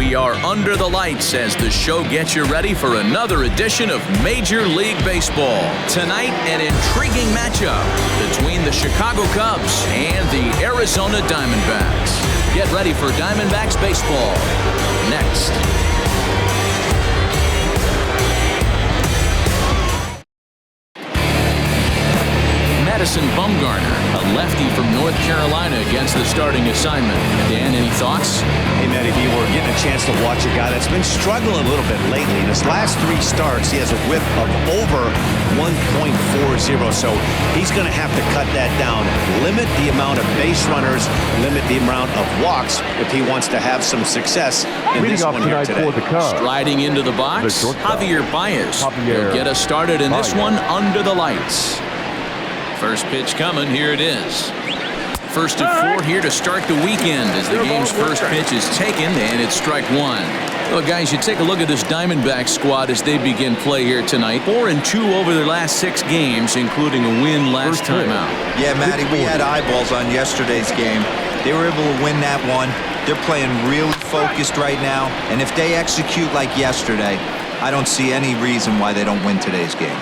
We are under the lights as the show gets you ready for another edition of Major League Baseball. Tonight, an intriguing matchup between the Chicago Cubs and the Arizona Diamondbacks. Get ready for Diamondbacks baseball next. Madison Bumgarner, a lefty from North Carolina, against the starting assignment. Dan, any thoughts? Hey, Matty B, we're getting a chance to watch a guy that's been struggling a little bit lately. In his last 3 starts, he has a whip of over 1.40, so he's going to have to cut that down, limit the amount of base runners, limit the amount of walks if he wants to have some success in this one here today. Striding into the box, Javier Baez. He'll get us started in this one under the lights. First pitch coming. Here it is. First of 4 here to start the weekend as the game's first pitch is taken, and it's strike 1. Well, guys, you take a look at this Diamondbacks squad as they begin play here tonight. 4-2 over their last 6 games, including a win last time out. Yeah, Matty, we had eyeballs on yesterday's game. They were able to win that one. They're playing really focused right now, and if they execute like yesterday, I don't see any reason why they don't win today's game.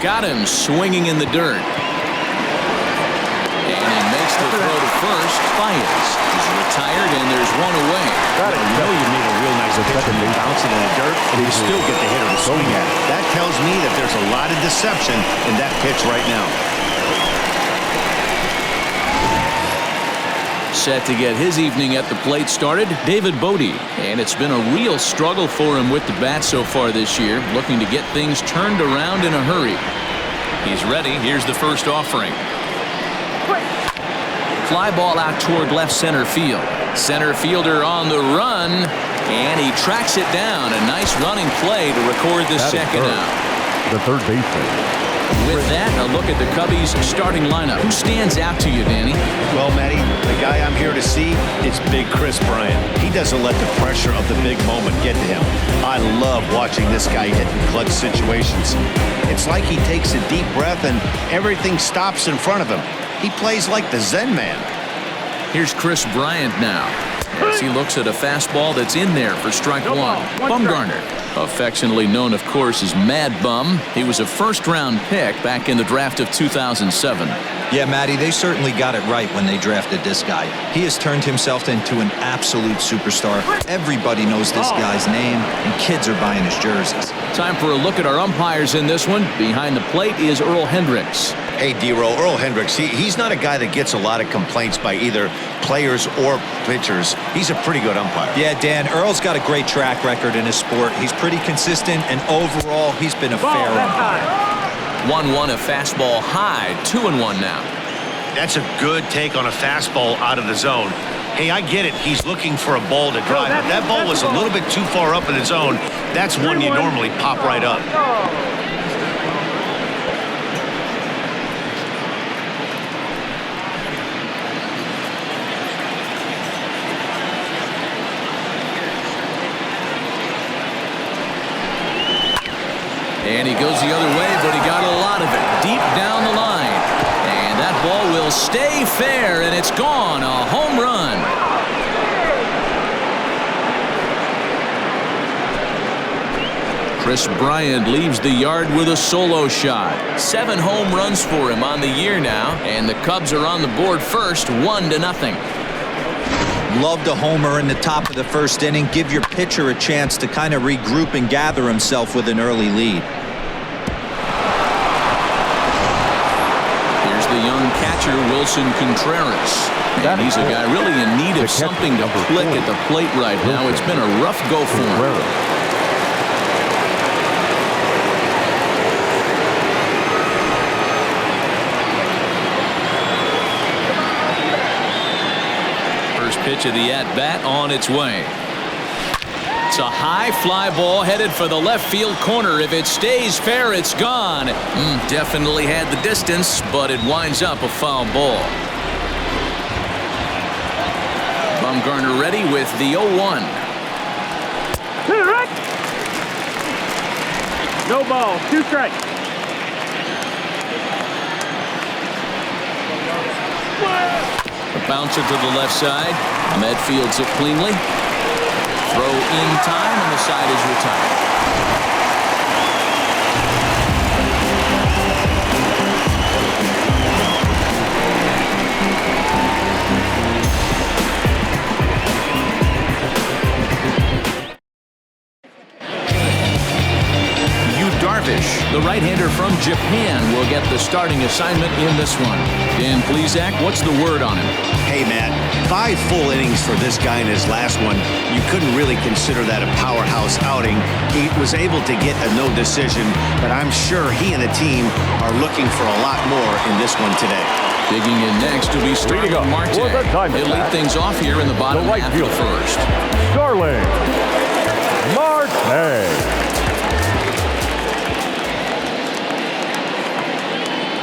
Got him swinging in the dirt. And he makes the throw to first. Baez is retired, and there's one away. You know you made a real nice pitch when you're bouncing in the dirt, and you still get the hitter to swing at it. That tells me that there's a lot of deception in that pitch right now. Set to get his evening at the plate started, David Bodie. And it's been a real struggle for him with the bat so far this year, looking to get things turned around in a hurry. He's ready. Here's the first offering. Fly ball out toward left center field. Center fielder on the run, and he tracks it down. A nice running play to record the second out. The third baseman. With that, a look at the Cubbies' starting lineup. Who stands out to you, Danny? Well, Matty, the guy I'm here to see is Big Chris Bryant. He doesn't let the pressure of the big moment get to him. I love watching this guy hit in clutch situations. It's like he takes a deep breath and everything stops in front of him. He plays like the Zen man. Here's Chris Bryant now, as he looks at a fastball that's in there for strike 1. Bumgarner, affectionately known, of course, as Mad Bum. He was a first-round pick back in the draft of 2007. Yeah, Matty, they certainly got it right when they drafted this guy. He has turned himself into an absolute superstar. Everybody knows this guy's name, and kids are buying his jerseys. Time for a look at our umpires in this one. Behind the plate is Earl Hendricks. Hey, D-Roll, Earl Hendricks, he's not a guy that gets a lot of complaints by either players or pitchers. He's a pretty good umpire. Yeah, Dan, Earl's got a great track record in his sport. He's pretty consistent, and overall, he's been a fair umpire. 1-1, a fastball high, 2-1 now. That's a good take on a fastball out of the zone. Hey, I get it. He's looking for a ball to drive, but that ball was a little bit too far up in the zone. That's one you normally pop right up. And he goes the other way, but he got a lot of it deep down the line. And that ball will stay fair, and it's gone. A home run. Chris Bryant leaves the yard with a solo shot. 7 home runs for him on the year now, and the Cubs are on the board first, 1-0. Loved a homer in the top of the first inning. Give your pitcher a chance to kind of regroup and gather himself with an early lead. Here's the young catcher, Wilson Contreras. And he's a guy really in need of something to click at the plate right now. It's been a rough go for him. Pitch of the at-bat on its way. It's a high fly ball headed for the left field corner. If it stays fair, it's gone. Definitely had the distance, but it winds up a foul ball. Bumgarner ready with the 0-1. No ball, 2 strikes. bouncer to the left side. Ahmed fields it cleanly. Throw in time, and the side is retired. The right-hander from Japan will get the starting assignment in this one. Dan Plesac, what's the word on him? Hey, Matt, 5 full innings for this guy in his last one. You couldn't really consider that a powerhouse outing. He was able to get a no decision, but I'm sure he and the team are looking for a lot more in this one today. Digging in next will be Starling Marte. He'll lead things off here in the bottom half of the first. Starling Marte.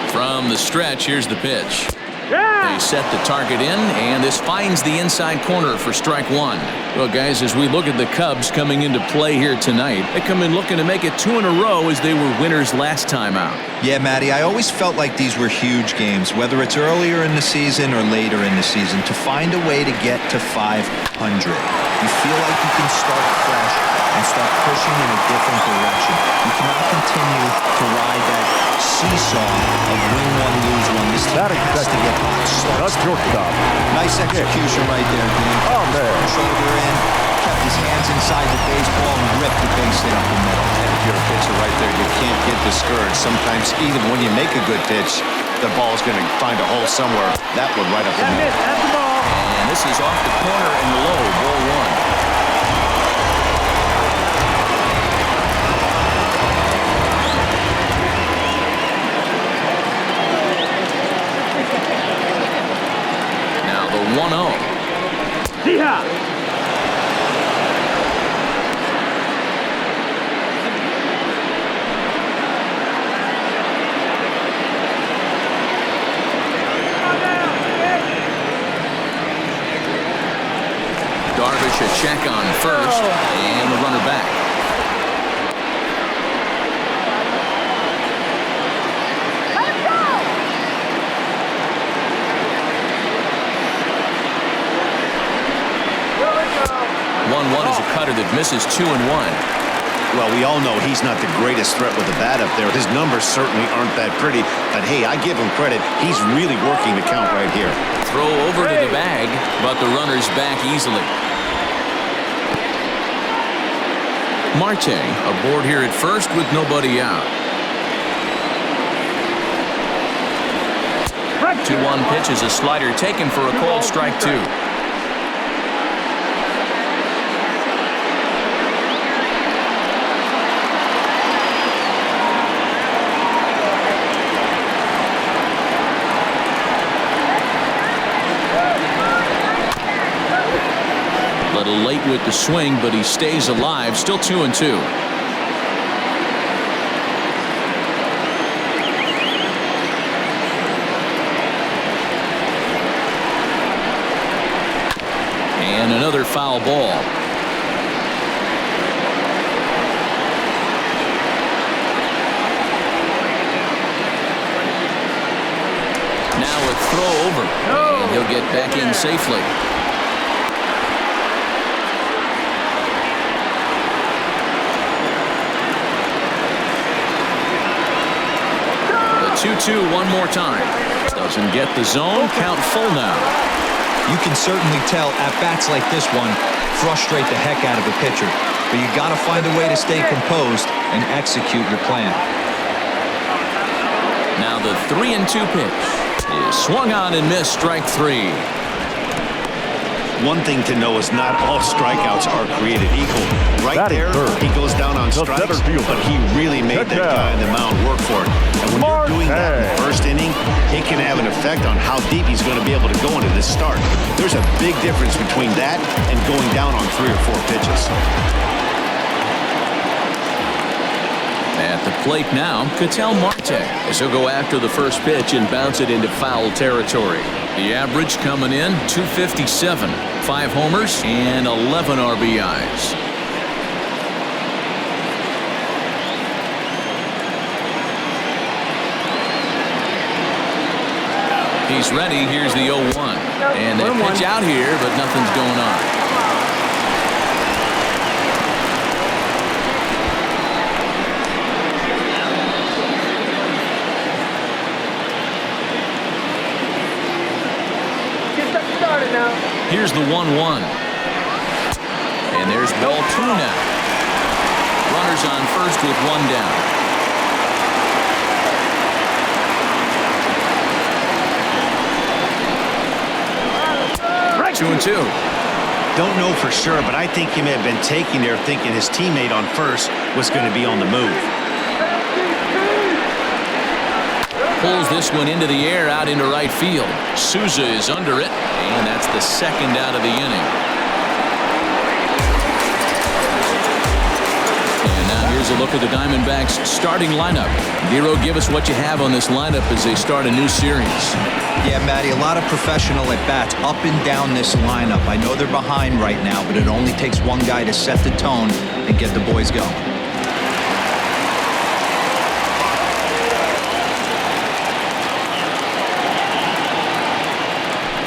From the stretch, here's the pitch. They set the target in, and this finds the inside corner for strike one. Well, guys, as we look at the Cubs coming into play here tonight, they come in looking to make it 2 in a row as they were winners last time out. Yeah, Matty, I always felt like these were huge games, whether it's earlier in the season or later in the season, to find a way to get to 500. You feel like you can start fresh and start pushing in a different direction. You cannot continue to ride that seesaw of win one, lose one. This team has to get hot. That's shortstop. Nice execution right there, Dean. Oh, man. Shoulder in, kept his hands inside the baseball, and ripped the base hit up the middle. If you're a pitcher right there, you can't get discouraged. Sometimes even when you make a good pitch, the ball's going to find a hole somewhere. That one right up the middle. And this is off the corner and low, ball one. Now the 1-0. Yeah. Darvish a check on first, and the runner back. One is a cutter that misses 2-1. Well, we all know he's not the greatest threat with the bat up there. His numbers certainly aren't that pretty, but hey, I give him credit. He's really working the count right here. Throw over to the bag, but the runner's back easily. Marte aboard here at first with nobody out. 2-1 pitch is a slider taken for a called strike 2. Little late with the swing, but he stays alive. Still 2-2. And another foul ball. Now a throw over. And he'll get back in safely. The 2-2 one more time. Doesn't get the zone. Count full now. You can certainly tell at-bats like this one frustrate the heck out of a pitcher. But you got to find a way to stay composed and execute your plan. Now the 3-2 pitch is swung on and missed. Strike 3. One thing to know is not all strikeouts are created equal. Right there, he goes down on strikes, but he really made that guy on the mound work for it. And when you're doing that in the first inning, it can have an effect on how deep he's going to be able to go into this start. There's a big difference between that and going down on 3 or 4 pitches. At the plate now, Ketel Marte, as he'll go after the first pitch and bounce it into foul territory. The average coming in 257, 5 homers and 11 RBIs. He's ready. Here's the 0-1. And they pitch out here, but nothing's going on. Here's the 1-1. And there's ball 2 now. Runners on first with 1 down. 2-2. Don't know for sure, but I think he may have been taking there thinking his teammate on first was going to be on the move. Pulls this one into the air out into right field. Souza is under it, and that's the second out of the inning. And now here's a look at the Diamondbacks starting lineup. Nero, give us what you have on this lineup as they start a new series. Yeah, Matty, a lot of professional at-bats up and down this lineup. I know they're behind right now, but it only takes one guy to set the tone and get the boys going.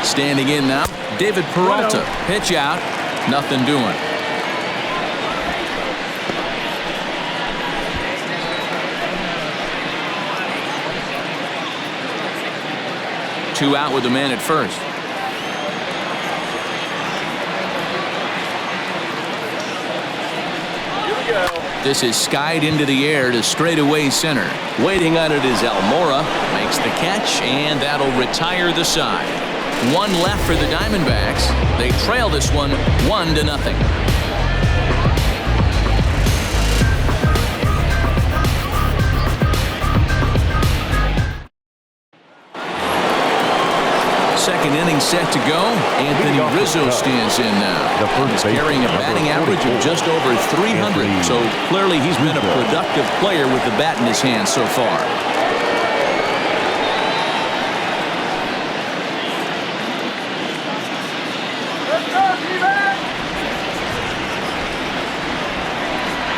Standing in now, David Peralta. Pitch out, nothing doing. Two out with the man at first. This is skied into the air to straightaway center. Waiting on it is Almora. Makes the catch, and that'll retire the side. 1 left for the Diamondbacks. They trail this one 1-0. Second inning set to go. Anthony Rizzo stands in now. He's carrying a batting average of just over 300, so clearly he's been a productive player with the bat in his hand so far.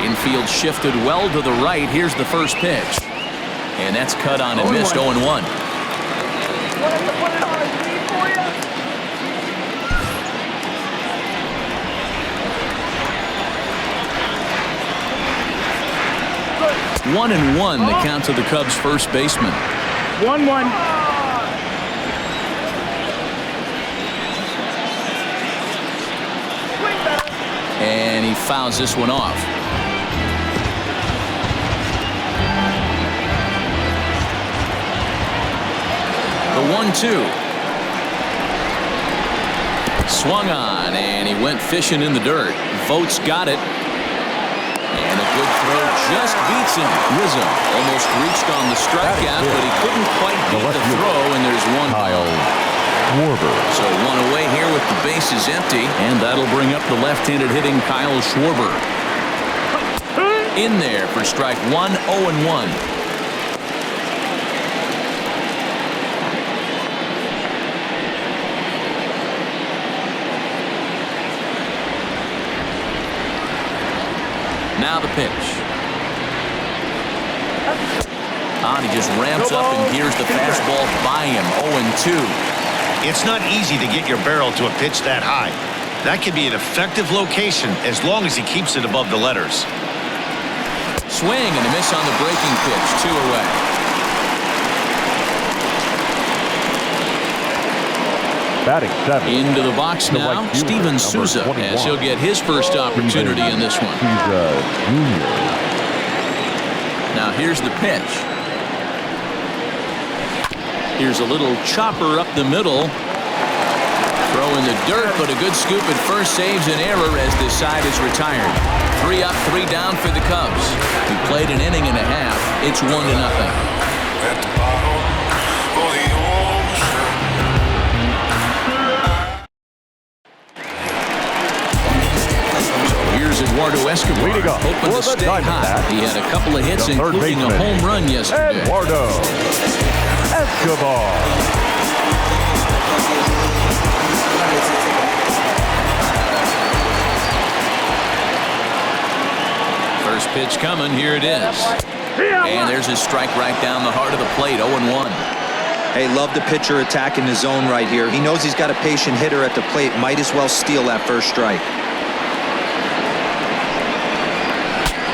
Infield shifted well to the right. Here's the first pitch. And that's cut on and missed. 0-1. One and one, the count to the Cubs' first baseman. 1-1. And he fouls this one off. The 1-2. Swung on, and he went fishing in the dirt. Votes got it. And a good throw just beats him. Rizzo almost reached on the strikeout, but he couldn't quite beat the throw, and there's one Kyle Schwarber. So one away here with the bases empty, and that'll bring up the left-handed hitting Kyle Schwarber. In there for strike 1, 0-1. Now the pitch. He just ramps up and gears the fastball by him. 0-2. It's not easy to get your barrel to a pitch that high. That could be an effective location as long as he keeps it above the letters. Swing and a miss on the breaking pitch. 2 away. Batting 7. Into the box now, Steven Souza, as he'll get his first opportunity in this one. Now here's the pitch. Here's a little chopper up the middle. Throw in the dirt, but a good scoop at first saves an error as this side is retired. 3 up, 3 down for the Cubs. We played an inning and a half. It's 1-0. At the bottom of the ocean. Here's Eduardo Escobar, hoping to stay hot. He had a couple of hits, including a home run yesterday. Eduardo Escobar. First pitch coming. Here it is. And there's a strike right down the heart of the plate. 0-1. Hey, love the pitcher attacking the zone right here. He knows he's got a patient hitter at the plate. Might as well steal that first strike.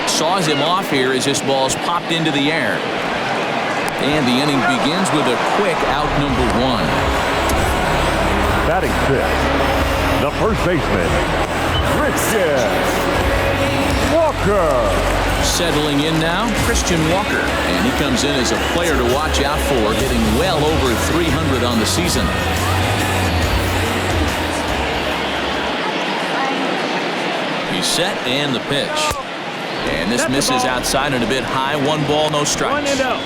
Saws him off here as this ball's popped into the air. And the inning begins with a quick out number 1. Batting 6, the first baseman, Christian Walker. Settling in now, Christian Walker. And he comes in as a player to watch out for, hitting well over 300 on the season. He's set and the pitch. And this misses outside and a bit high. 1 ball, no strikes. 1-0.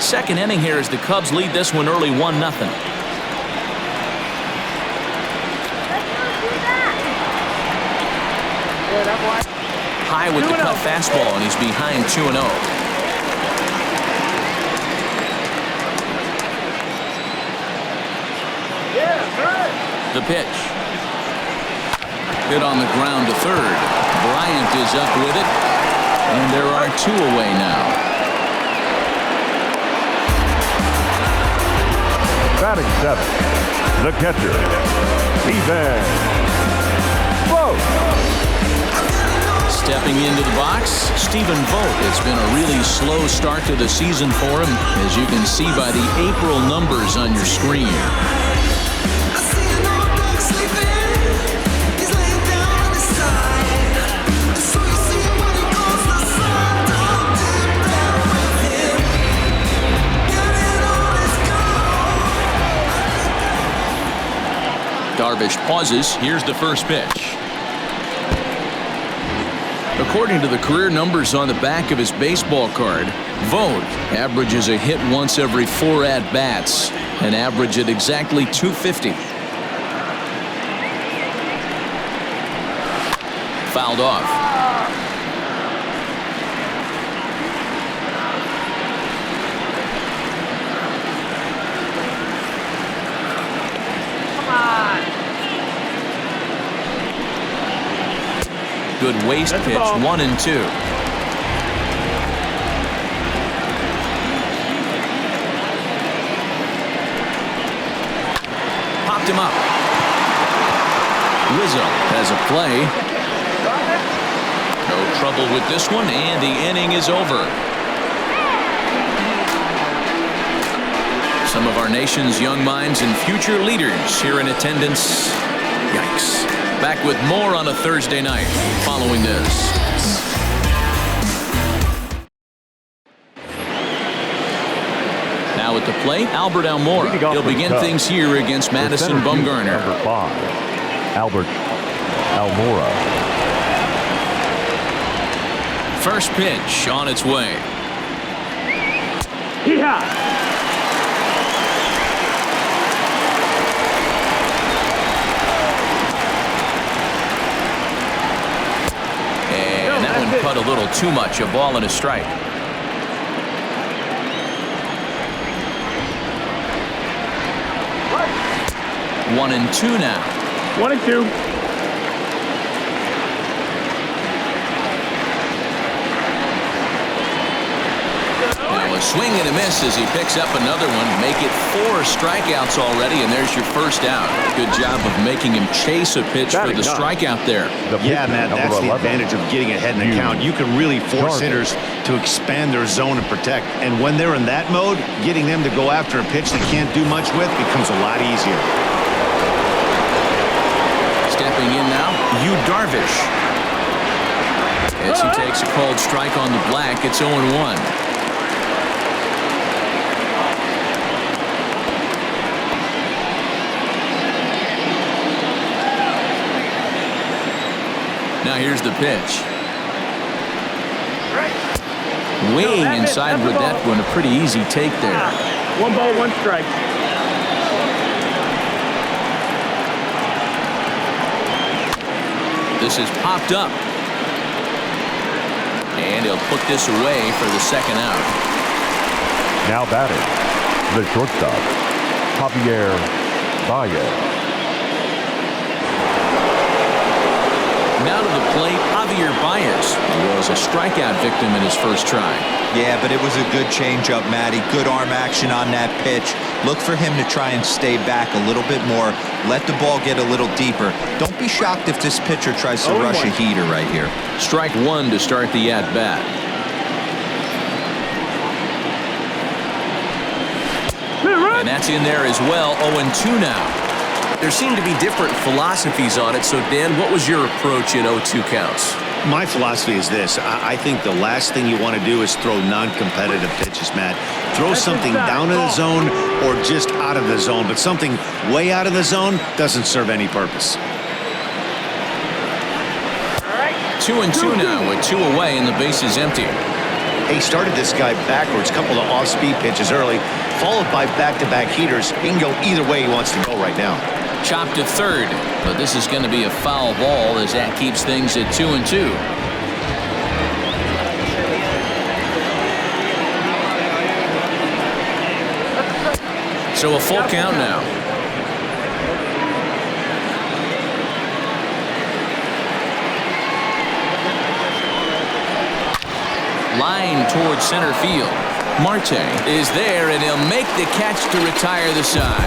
Second inning here as the Cubs lead this one early 1-0. High with the cut fastball, and he's behind 2-0. The pitch. Hit on the ground to third. Bryant is up with it, and there are 2 away now. Batting 7, the catcher, Stephen Vogt. Stepping into the box, Stephen Vogt. It's been a really slow start to the season for him, as you can see by the April numbers on your screen. Darvish pauses. Here's the first pitch. According to the career numbers on the back of his baseball card, Vogt averages a hit once every 4 at-bats, an average at exactly 250. Fouled off. Good waist pitch, 1-2. Popped him up. Rizzo has a play. No trouble with this one, and the inning is over. Some of our nation's young minds and future leaders here in attendance. Yikes. Back with more on a Thursday night following this. Now at the plate, Albert Almora. He'll begin things here against Madison Bumgarner. Number 5, Albert Almora. First pitch on its way. Yeah. Cut a little too much, a ball and a strike. 1-2 now. 1-2. Now a swing and a miss as he picks up another one. Make it 4 strikeouts already, and there's your first out. Good job of making him chase a pitch for the strikeout there. Yeah, Matt, that's the advantage of getting ahead in the count. You can really force hitters to expand their zone and protect. And when they're in that mode, getting them to go after a pitch they can't do much with becomes a lot easier. Stepping in now, Yu Darvish. As he takes a called strike on the black, it's 0-1. Now here's the pitch. Weighing inside with that one, a pretty easy take there. 1 ball, 1 strike. This is popped up. And he'll put this away for the second out. Now batting, the shortstop, Javier Baez. Now to the plate, Javier Baez. was a strikeout victim in his first try. Yeah, but it was a good changeup, Matty. Good arm action on that pitch. Look for him to try and stay back a little bit more. Let the ball get a little deeper. Don't be shocked if this pitcher tries to rush a heater right here. Strike one to start the at-bat. And that's in there as well. 0-2 now. There seem to be different philosophies on it. So, Dan, what was your approach in 0-2 counts? My philosophy is this. I think the last thing you want to do is throw non-competitive pitches, Matt. Throw something down in the zone or just out of the zone, but something way out of the zone doesn't serve any purpose. 2-2 now with 2 away and the base is empty. He started this guy backwards, couple of off-speed pitches early, followed by back-to-back heaters. He can go either way he wants to go right now. Chopped to third, but this is going to be a foul ball as that keeps things at 2-2. So a full count now. Line towards center field. Marte is there, and he'll make the catch to retire the side.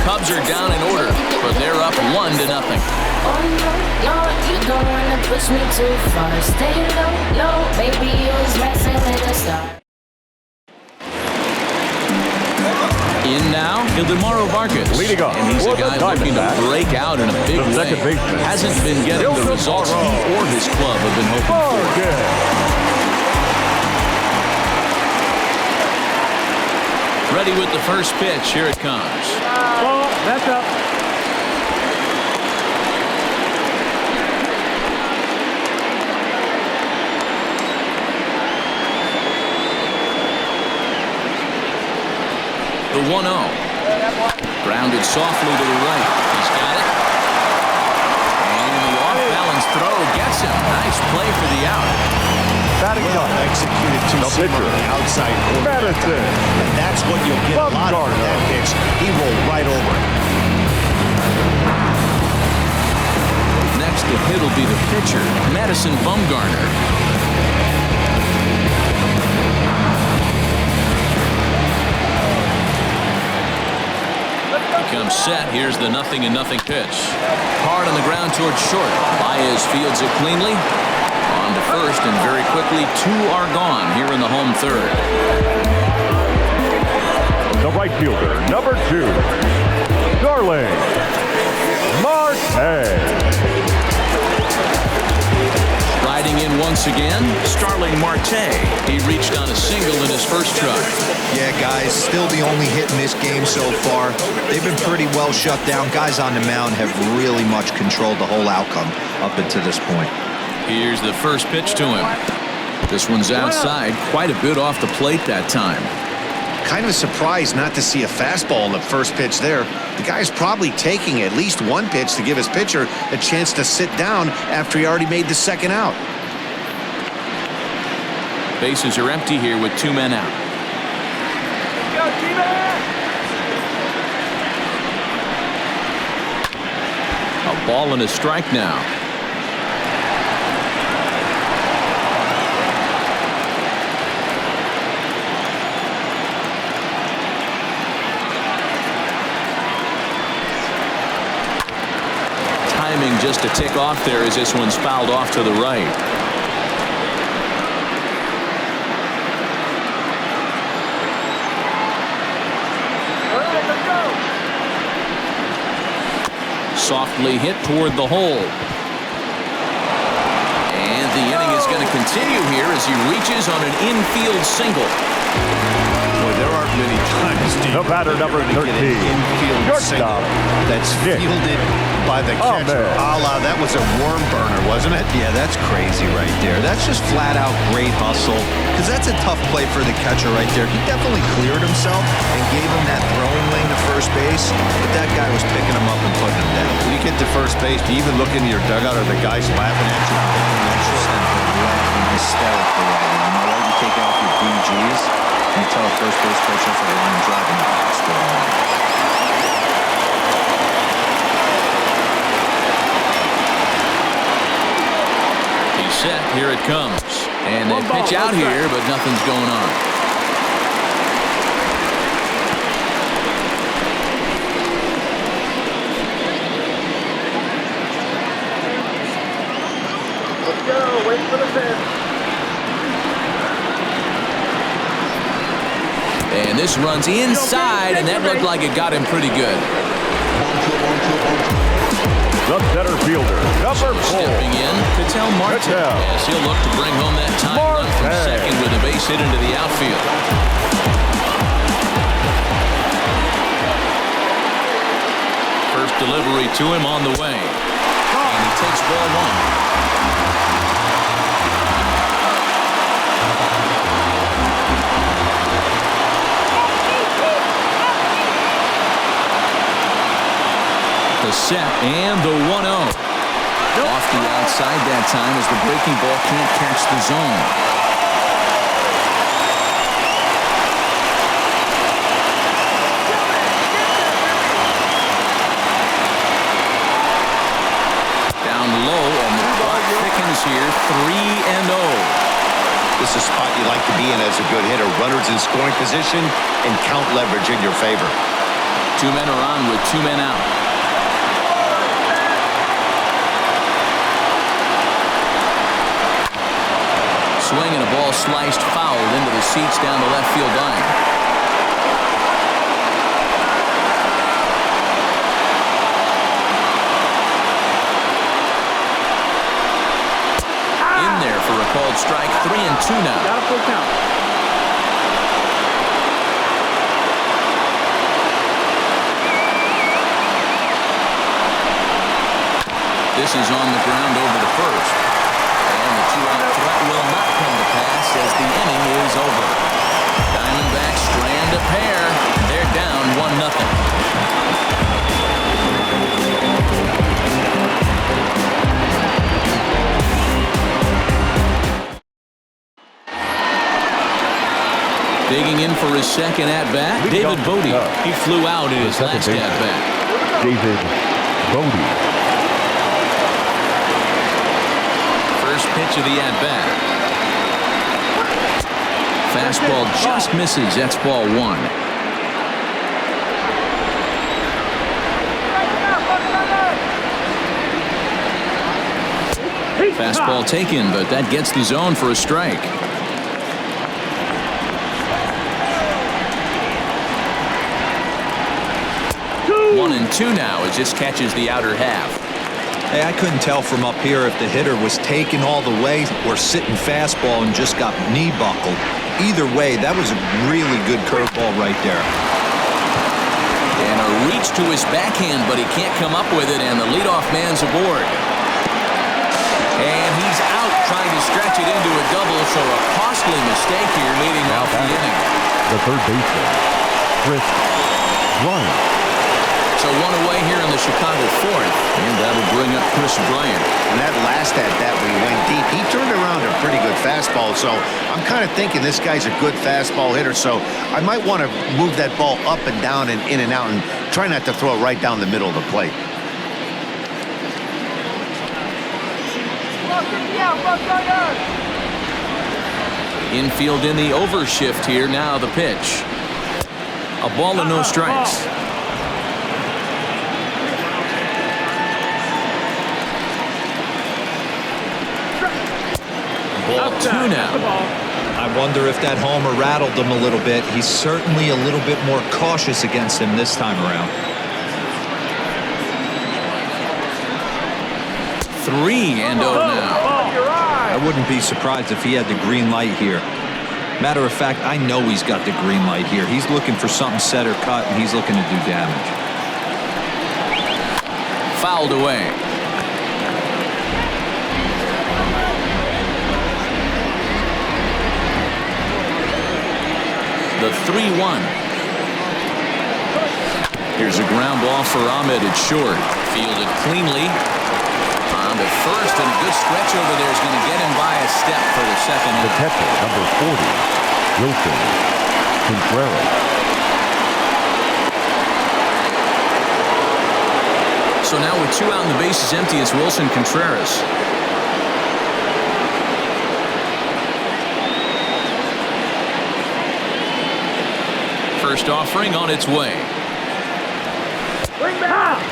Cubs are down in order, but they're up 1-0. Oh, no, you don't want to push me too far. Stay low, baby, you was messing with the start. In now, Ildemaro Vargas. Leading off And he's a for the guy looking to Diamondbacks, break out in a big the way. second baseman, Hasn't been getting the results he or his club have been hoping for. Ready with the first pitch. Here it comes. Ball, that's up. The 1-0. Grounded softly to the right. He's got it. And the off-balance throw gets him. Nice play for the out. Executed too soon on the outside corner. And that's what you'll get a lot of that pitch. He rolled right over it. Next, the hit will be the pitcher, Madison Bumgarner. Becomes set. Here's the 0-0 pitch. Hard on the ground towards short. Baez fields it cleanly. On to first, and very quickly, 2 are gone here in the home third. The right fielder, number 2, Starling Marte. Riding in once again, Starling Marte. He reached on a single in his first try. Yeah, guys, still the only hit in this game so far. They've been pretty well shut down. Guys on the mound have really much controlled the whole outcome up until this point. Here's the first pitch to him. This one's outside, quite a bit off the plate that time. Kind of surprised not to see a fastball in the first pitch there. The guy's probably taking at least one pitch to give his pitcher a chance to sit down after he already made the second out. Bases are empty here with 2 men out. A ball and a strike now. Timing just to tick off there as this one's fouled off to the right. Softly hit toward the hole. And the inning is going to continue here as he reaches on an infield single. Boy, there aren't many times The batter, number 13, infield single that's fielded by the catcher. That was a worm burner, wasn't it? Yeah, that's crazy right there. That's just flat out great hustle, because that's a tough play for the catcher right there. He definitely cleared himself and gave him that throwing lane to first base, but that guy was picking him up and putting him down. When you get to first base, do you even look into your dugout or the guys laughing at you? Laughing hysterically at him. You know what? You take off your BGs and you tell a first base coach that's a line driving the box. He's set. Here it comes. And they pitch out here, but nothing's going on. Let's go. Wait for the pitch. And this runs inside, and that looked like it got him pretty good. The center fielder, number 4. Stepping in, Ketel Marte. Yes, he'll look to bring home that time run from second with a base hit into the outfield. First delivery to him on the way. And he takes ball 1. The set and the 1-0. Off the outside that time as the breaking ball can't catch the zone. Down low, and the clock thickens here. 3-0. This is a spot you like to be in as a good hitter. Runners in scoring position and count leverage in your favor. 2 men are on with 2 men out. Swing and a ball sliced foul into the seats down the left field line. In there for a called strike. 3-2 now. Got a full count. This is on the ground over to first. And the 2-out threat will not come to pass as the inning is over. Diamondbacks strand a pair. They're down 1-0. Digging in for his second at-bat, David Bodie. He flew out in his last at-bat. David Bodie. First pitch of the at-bat. Fastball just misses. That's ball 1. Fastball taken, but that gets the zone for a strike. One and two now. It just catches the outer half. Hey, I couldn't tell from up here if the hitter was taking all the way or sitting fastball and just got knee buckled. Either way, that was a really good curveball right there. And a reach to his backhand, but he can't come up with it, and the leadoff man's aboard. And he's out trying to stretch it into a double, so a costly mistake here leading off the inning. The third baseman, Chris Bryant. So one away here in the Chicago fourth, and that'll bring up Chris Bryant. And that last at-bat when he went deep, he turned around a pretty good fastball. So I'm kind of thinking this guy's a good fastball hitter. So I might want to move that ball up and down and in and out and try not to throw it right down the middle of the plate. Infield in the overshift here. Now the pitch. A ball and no strikes. Ball 2 now. I wonder if that homer rattled him a little bit. He's certainly a little bit more cautious against him this time around. 3-0 now. I wouldn't be surprised if he had the green light here. Matter of fact, I know he's got the green light here. He's looking for something set or cut, and he's looking to do damage. Fouled away. The 3-1. Here's a ground ball for Ahmed at short. Fielded cleanly. On to first, and a good stretch over there is going to get him by a step for the second The inning. catcher, number 40, Wilson Contreras. So now with 2 out and the bases empty, it's Wilson Contreras. First offering on its way. Bring back.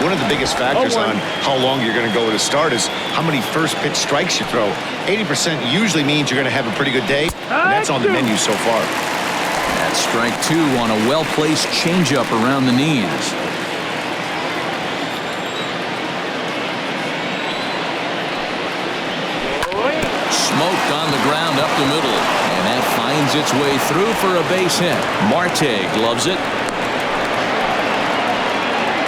One of the biggest factors on how long you're going to go with a start is how many first pitch strikes you throw. 80% usually means you're going to have a pretty good day, and that's on the menu so far. That's strike 2 on a well-placed changeup around the knees. Smoked on the ground up the middle, and that finds its way through for a base hit. Marte gloves it.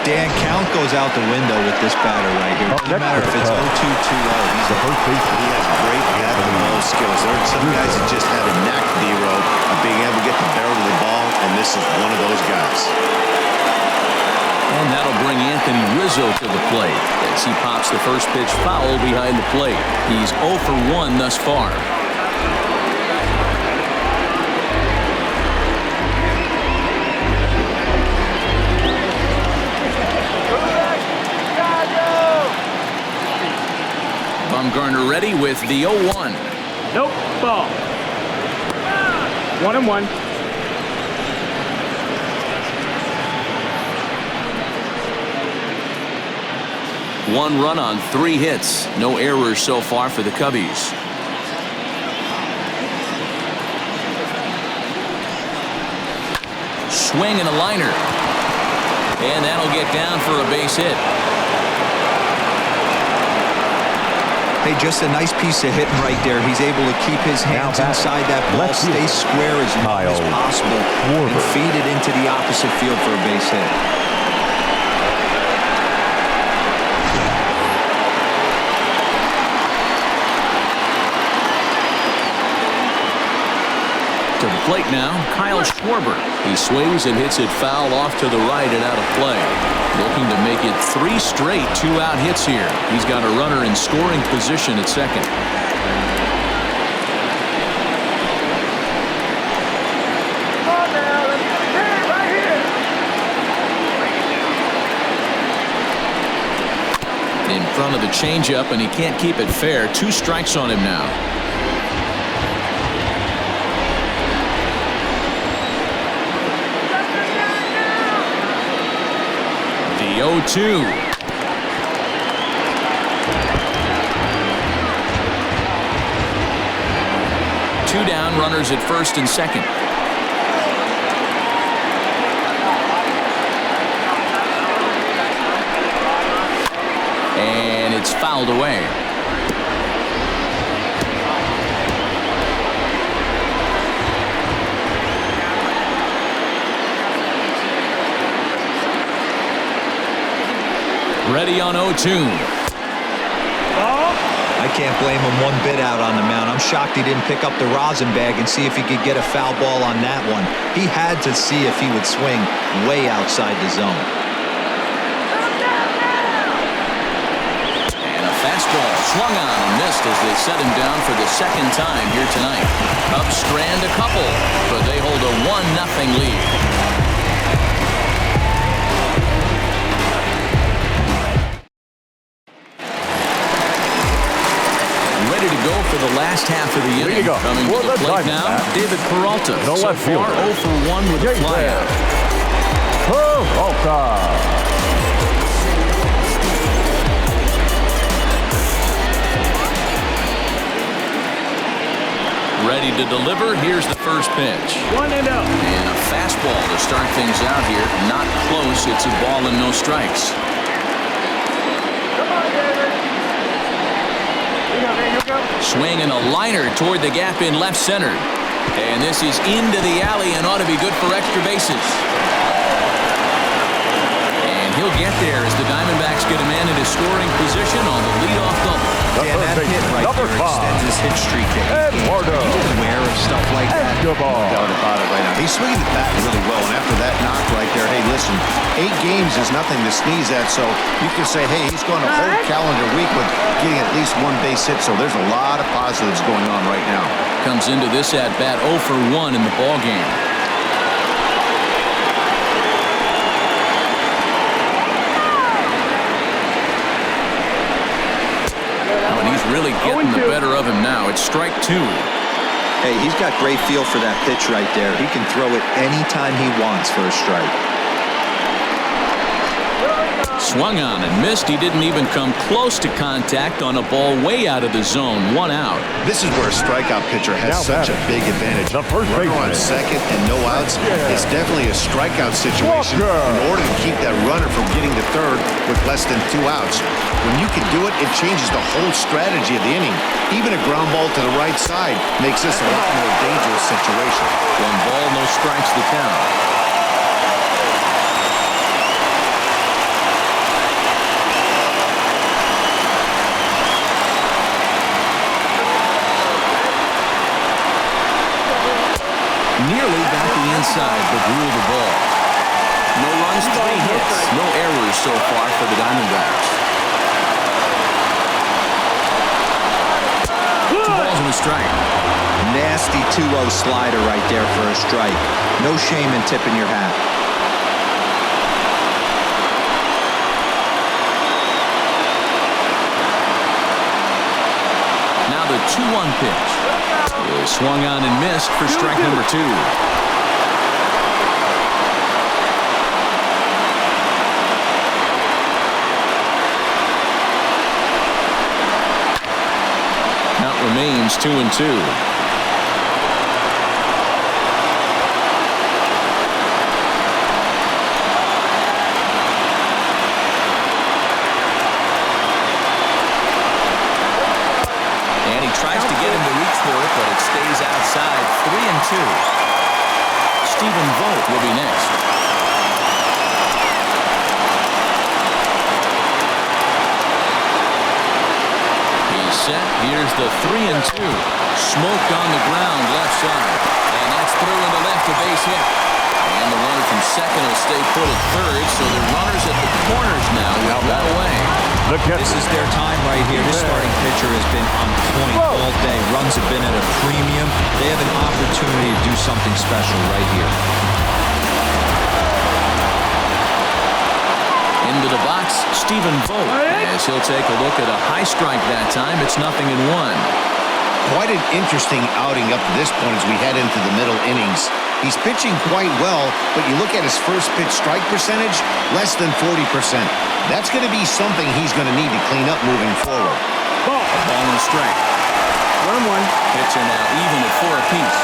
Dan, count goes out the window with this batter right here. No matter if it's 0-2, 2-0. He's the first baseman. He has great bat and ball skills. There are some guys that just have a knack, D-Row, of being able to get the barrel of the ball, and this is one of those guys. And that'll bring Anthony Rizzo to the plate as he pops the first pitch foul behind the plate. He's 0 for 1 thus far. Bumgarner ready with the 0-1. Nope. Ball. 1-1. One run on 3 hits. No errors so far for the Cubbies. Swing and a liner. And that'll get down for a base hit. Hey, just a nice piece of hitting right there. He's able to keep his hands inside that ball, stay square as long as possible, and feed it into the opposite field for a base hit. To the plate now, Kyle Schwarber. He swings and hits it foul off to the right and out of play. Looking to make it 3 straight 2-out hits here. He's got a runner in scoring position at second. Come on now, let's get a game right here. In front of the changeup, and he can't keep it fair. 2 strikes on him now. The 0-2. Two down, runners at first and second. And it's fouled away. Ready on 0-2. I can't blame him one bit out on the mound. I'm shocked he didn't pick up the rosin bag and see if he could get a foul ball on that one. He had to see if he would swing way outside the zone. And a fastball swung on and missed as they set him down for the second time here tonight. Cubs strand a couple, but they hold a 1-0 lead. Ready to go for the last half of the inning. Coming to the plate now, David Peralta. No so left far, fielder. 0 for 1 with a flyout. Peralta. Ready to deliver. Here's the first pitch. 1-0. And a fastball to start things out here. Not close. It's a ball and no strikes. Come on, David. Here you go. Swing and a liner toward the gap in left center. And this is into the alley and ought to be good for extra bases. And he'll get there as the Diamondbacks get a man in his scoring position on the leadoff double. Dan, that hit right there extends his hit streak. He's aware of stuff like that. No doubt about it right now. He's swinging the bat really well, and after that knock right there, hey, listen, 8 games is nothing to sneeze at, so you can say, hey, he's going a whole calendar week with getting at least 1 base hit, so there's a lot of positives going on right now. Comes into this at-bat 0 for 1 in the ballgame. And he's really getting the better of him now. It's strike 2. Hey, he's got great feel for that pitch right there. He can throw it anytime he wants for a strike. Swung on and missed. He didn't even come close to contact on a ball way out of the zone. 1 out. This is where a strikeout pitcher has such a big advantage. The first Runner baseman. on second and no outs. It's definitely a strikeout situation in order to keep that runner from getting to third with less than 2 outs. When you can do it, it changes the whole strategy of the inning. Even a ground ball to the right side makes this a lot more dangerous situation. 1 ball, no strikes the count. Nearly got the inside, but ruled the ball. No runs, 3 hits, no errors so far for the Diamondbacks. 2 balls and a strike. Nasty 2-0 slider right there for a strike. No shame in tipping your hat. Now the 2-1 pitch. Is swung on and missed for strike number 2. Count remains 2-2. Tries to get him to reach for it, but it stays outside. 3-2. Stephen Vogt will be next. He's set. Here's the 3-2. Smoked on the ground left side. And that's through into left, a base hit. And the runner from second will stay put at third, so the runners at the corners now with 1 away. This is their time right here. This starting pitcher has been on point all day. Runs have been at a premium. They have an opportunity to do something special right here. Into the box, Stephen Vogt, as he'll take a look at a high strike that time. It's 0-1. Quite an interesting outing up to this point as we head into the middle innings. He's pitching quite well, but you look at his first pitch strike percentage, less than 40%. That's going to be something he's going to need to clean up moving forward. A ball and a strike. 1-1. Pitcher now even at 4 apiece.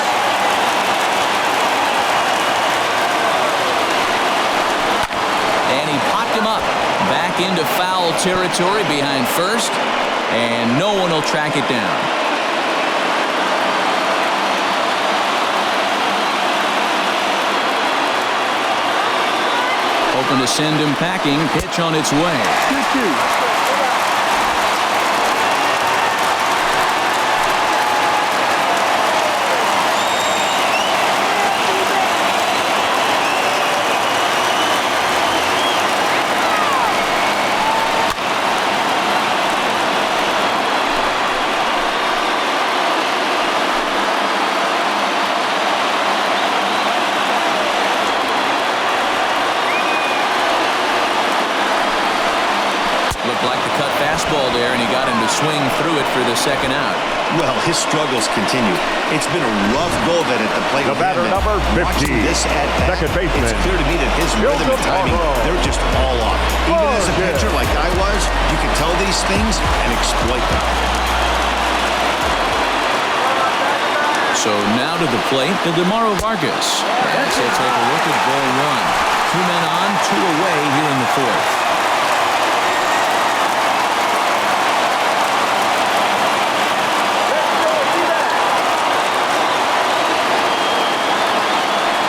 And he popped him up. Back into foul territory behind first. And no one will track it down. Hoping to send him packing. Pitch on its way. 2-2. Fastball there, and he got him to swing through it for the second out. Well, his struggles continue. It's been a rough go of it at the plate. The batter number 50, this at bat, second baseman. It's clear to me that his rhythm and timing, they're just all off. Even as a pitcher like I was, you can tell these things and exploit them. So now to the plate, the DeMauro Vargas. As he'll take a look at ball 1. 2 men on, 2 away here in the 4th.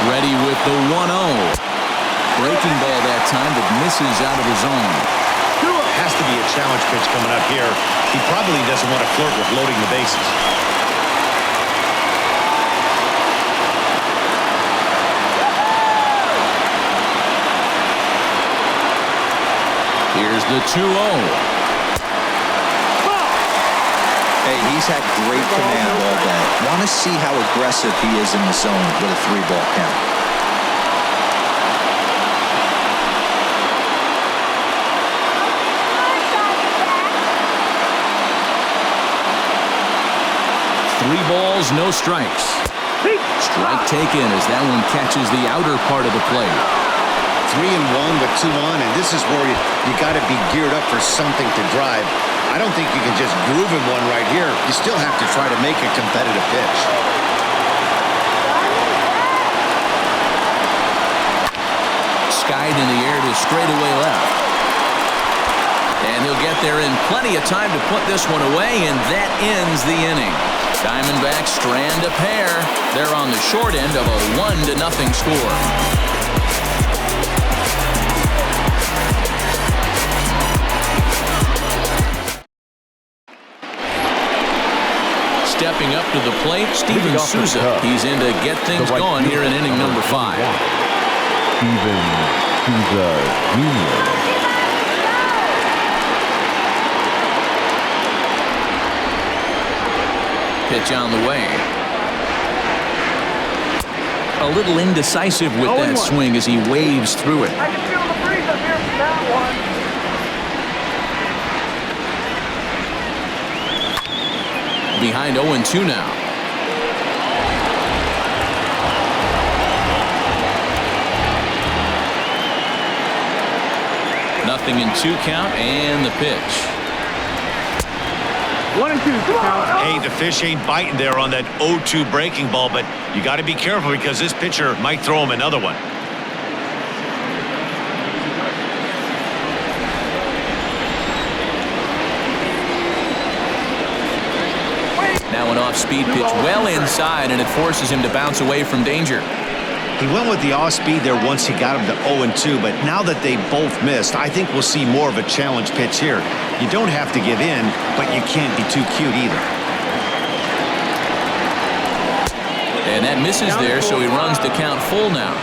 Ready with the 1-0. Breaking ball that time, but misses out of the zone. Has to be a challenge pitch coming up here. He probably doesn't want to flirt with loading the bases. Here's the 2-0. Hey, he's had great command all day. Want to see how aggressive he is in the zone with a 3-ball count. 3 balls, no strikes. Strike taken as that one catches the outer part of the plate. 3-1 with 2 on, and this is where you got to be geared up for something to drive. I don't think you can just groove in one right here. You still have to try to make a competitive pitch. Skied in the air to straightaway left. And he'll get there in plenty of time to put this one away, and that ends the inning. Diamondbacks strand a pair. They're on the short end of a 1-0 score. Stepping up to the plate, Steven Souza. He's in to get things going here in inning number 5. Steven Souza Jr. Pitch on the way. A little indecisive with that swing as he waves through it. I can feel the breeze up here from that one. Behind 0-2 now. Nothing in 2 count, and the pitch. 1-2, count. Hey, the fish ain't biting there on that 0-2 breaking ball, but you got to be careful because this pitcher might throw him another one. Now an off-speed pitch well inside, and it forces him to bounce away from danger. He went with the off-speed there once he got him to 0-2, but now that they both missed, I think we'll see more of a challenge pitch here. You don't have to give in, but you can't be too cute either. And that misses there, so he runs the count full now.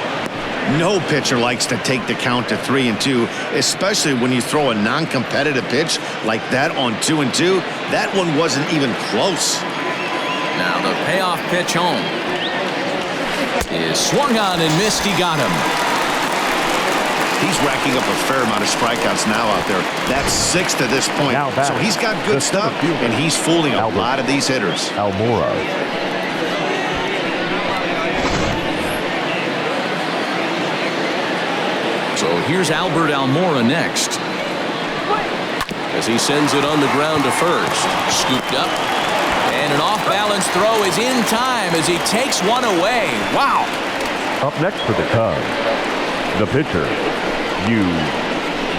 No pitcher likes to take the count to 3-2, especially when you throw a non-competitive pitch like that on 2-2. That one wasn't even close. Now the payoff pitch home is swung on and missed. He got him. He's racking up a fair amount of strikeouts now out there. That's 6 to this point. So he's got good stuff, and he's fooling a lot of these hitters. Almora. So here's Albert Almora next. As he sends it on the ground to first. Scooped up. And an off-balance throw is in time as he takes one away. Wow. Up next for the Cubs, the pitcher, Yu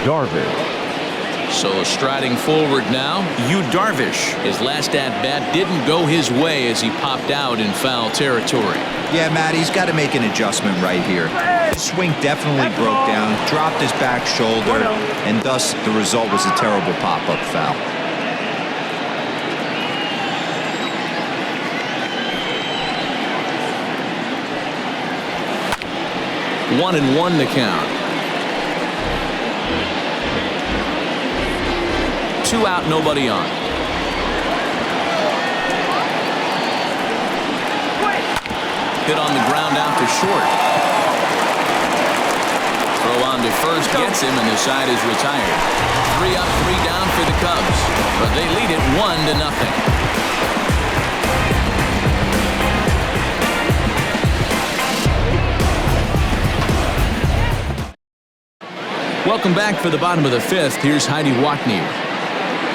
Darvish. So striding forward now, Yu Darvish. His last at-bat didn't go his way as he popped out in foul territory. Yeah, Matt, he's got to make an adjustment right here. His swing definitely broke down, dropped his back shoulder, and thus the result was a terrible pop-up foul. 1-1 the count. 2 out, nobody on. Hit on the ground out to short. Throw on to first gets him, and the side is retired. 3 up, 3 down for the Cubs, but they lead it 1-0. Welcome back for the bottom of the 5th. Here's Heidi Watney.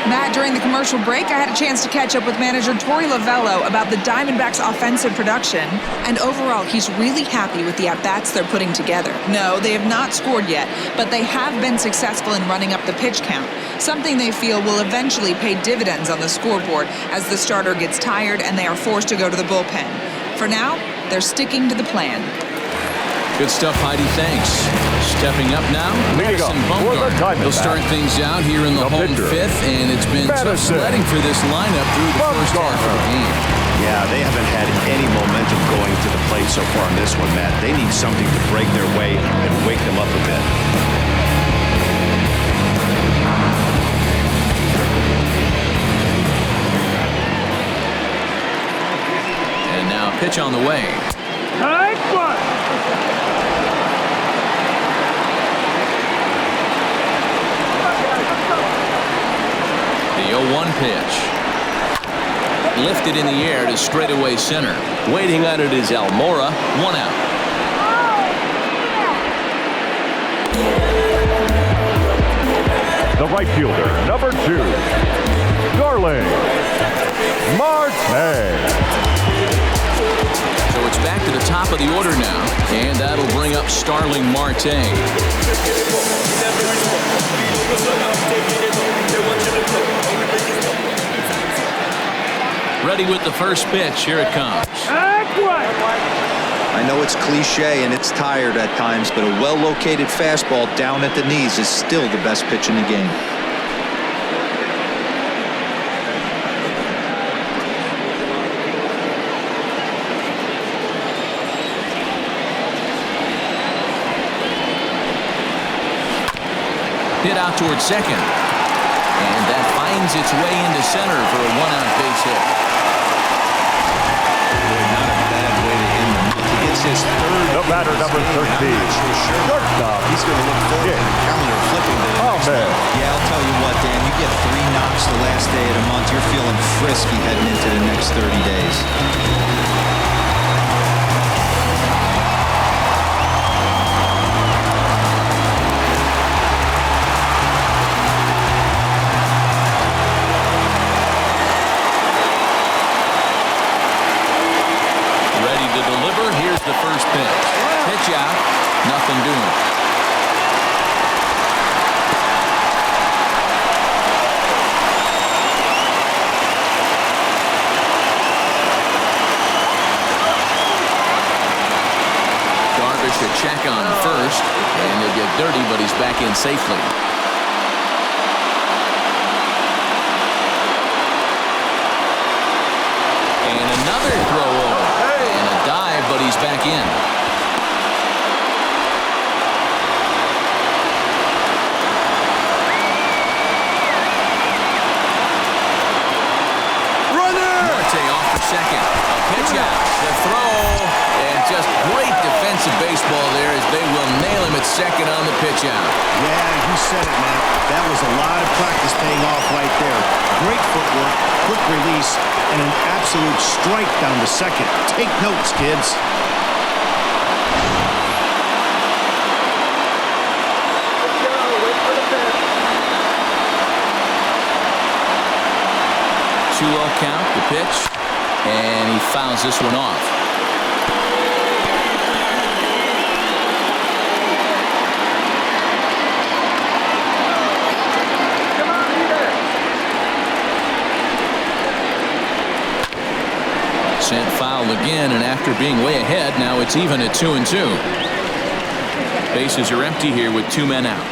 Matt, during the commercial break, I had a chance to catch up with manager Torey Lovello about the Diamondbacks' offensive production. And overall, he's really happy with the at-bats they're putting together. No, they have not scored yet, but they have been successful in running up the pitch count, something they feel will eventually pay dividends on the scoreboard as the starter gets tired and they are forced to go to the bullpen. For now, they're sticking to the plan. Good stuff, Heidi. Thanks. Stepping up now, Madison Bumgarner. He'll start things out here in the home 5th, and it's been tough sledding for this lineup through the first half of the game. Yeah, they haven't had any momentum going to the plate so far in this one, Matt. They need something to break their way and wake them up a bit. And now pitch on the way. Nice one. The 0-1 pitch. lifted in the air to straightaway center. Waiting on it is Almora. 1 out. The right fielder, number 2, Darling Marte. So it's back to the top of the order now, and that'll bring up Starling Marte. Ready with the first pitch. Here it comes. I know it's cliche and it's tired at times, but a well-located fastball down at the knees is still the best pitch in the game. Hit out towards second. And that finds its way into center for a 1-out base hit. Not a bad way to end the month. He gets his third. The batter, number 13, shortstop. He's going to look forward to the calendar flipping to the next man. month. Yeah, I'll tell you what, Dan. You get 3 knocks the last day of the month. You're feeling frisky heading into the next 30 days. The first pitch. Pitch out. Nothing doing. Darvish a check on first, and he'll get dirty, but he's back in safely. And another throw over. And a dive, but he's back in. Runner! Marte off for second. A pitch out. The throw. And just great defensive baseball there as they will nail him at second on the pitch out. Yeah, you said it, man. That was a lot of practice paying off right there. Great footwork, quick release, and an absolute strike down to second. Take notes, kids. Two-0 count, the pitch, and he fouls this one off. Sent foul again, and after being way ahead, now it's even at 2-2. Bases are empty here with 2 men out.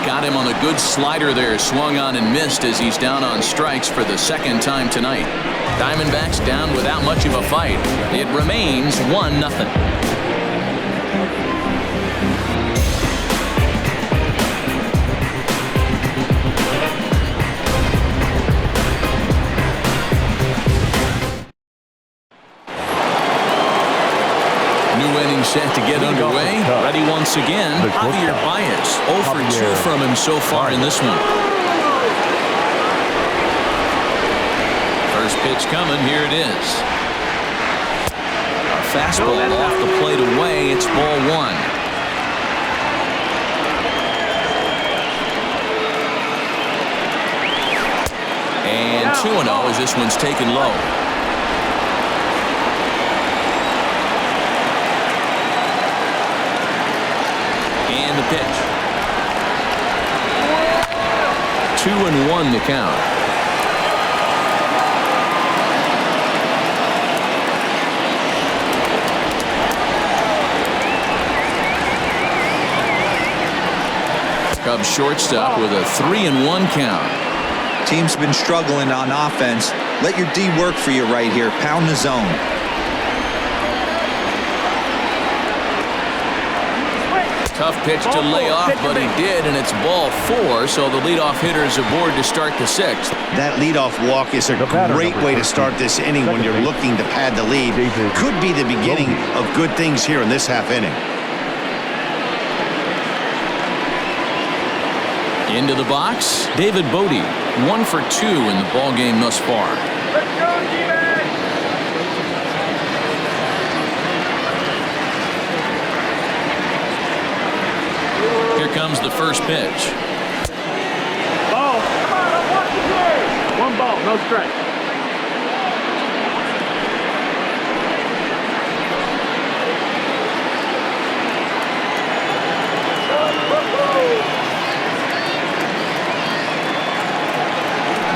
Got him on a good slider there, swung on and missed as he's down on strikes for the second time tonight. Diamondbacks down without much of a fight. It remains 1-0. Set to get underway. Ready once again. Javier Baez. 0 for 2 from him so far in this one. First pitch coming. Here it is. A fastball off the plate away. It's ball 1. And 2-0 as this one's taken low. The pitch. 2-1 the count. Cubs shortstop with a 3-1 count. Team's been struggling on offense. Let your D work for you right here. Pound the zone. Tough pitch to lay off, but he did, and it's ball 4, so the leadoff hitter is aboard to start the 6th. That leadoff walk is a great way to start this inning when you're looking to pad the lead. Could be the beginning of good things here in this half inning. Into the box, David Bodie, 1 for 2 in the ball game thus far. Let's go, D-man! Here comes the first pitch. Ball. Come on, I'm watching here. 1 ball, no strike.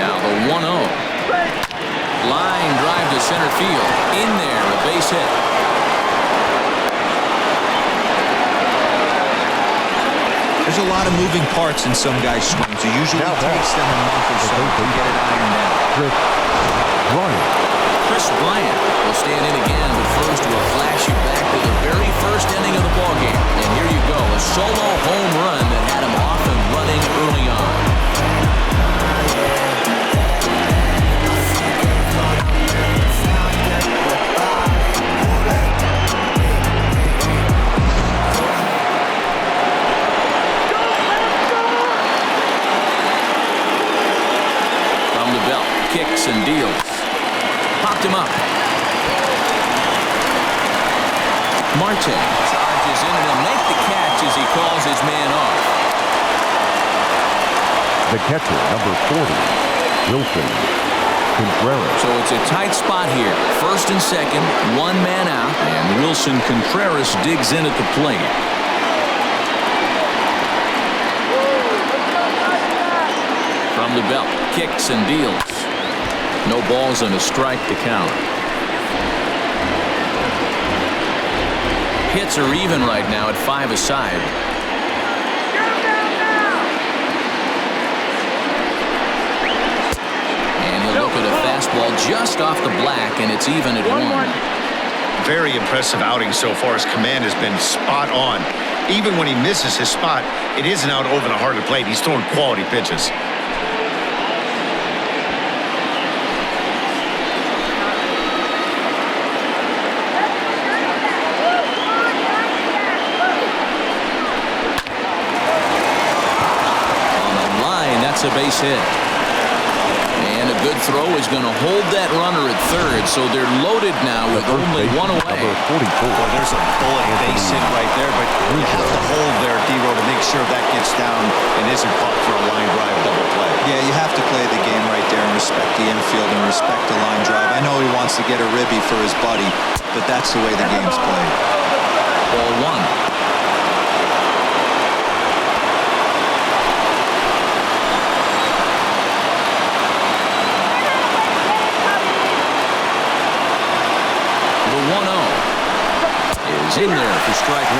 Now the 1-0. Line drive to center field. In there, a base hit. There's a lot of moving parts in some guys' swings. It usually takes them a month or so to get it ironed out. Chris Bryant will stand in again, but first we'll flash you back to the very first inning of the ballgame. And here you go, a solo home run that had him off and running early on. Kicks and deals. Popped him up. Marte charges in and he'll make the catch as he calls his man off. The catcher, number 40, Wilson Contreras. So it's a tight spot here. First and second, 1 man out, and Wilson Contreras digs in at the plate. From the belt, kicks and deals. No balls and a strike to count. Hits are even right now at 5 aside. And he'll look at a fastball just off the black, and it's even at 1. Very impressive outing so far. His command has been spot on. Even when he misses his spot, it isn't out over the heart of the plate. He's throwing quality pitches. A base hit. And a good throw is going to hold that runner at third, so they're loaded now with only 1 away. Number 44. Well, there's a bullet base hit right there, but you have to hold there, D-Row, to make sure that gets down and isn't caught for a line drive double play. Yeah, you have to play the game right there and respect the infield and respect the line drive. I know he wants to get a ribby for his buddy, but that's the way the game's played. Ball 1. Is in there for strike 1.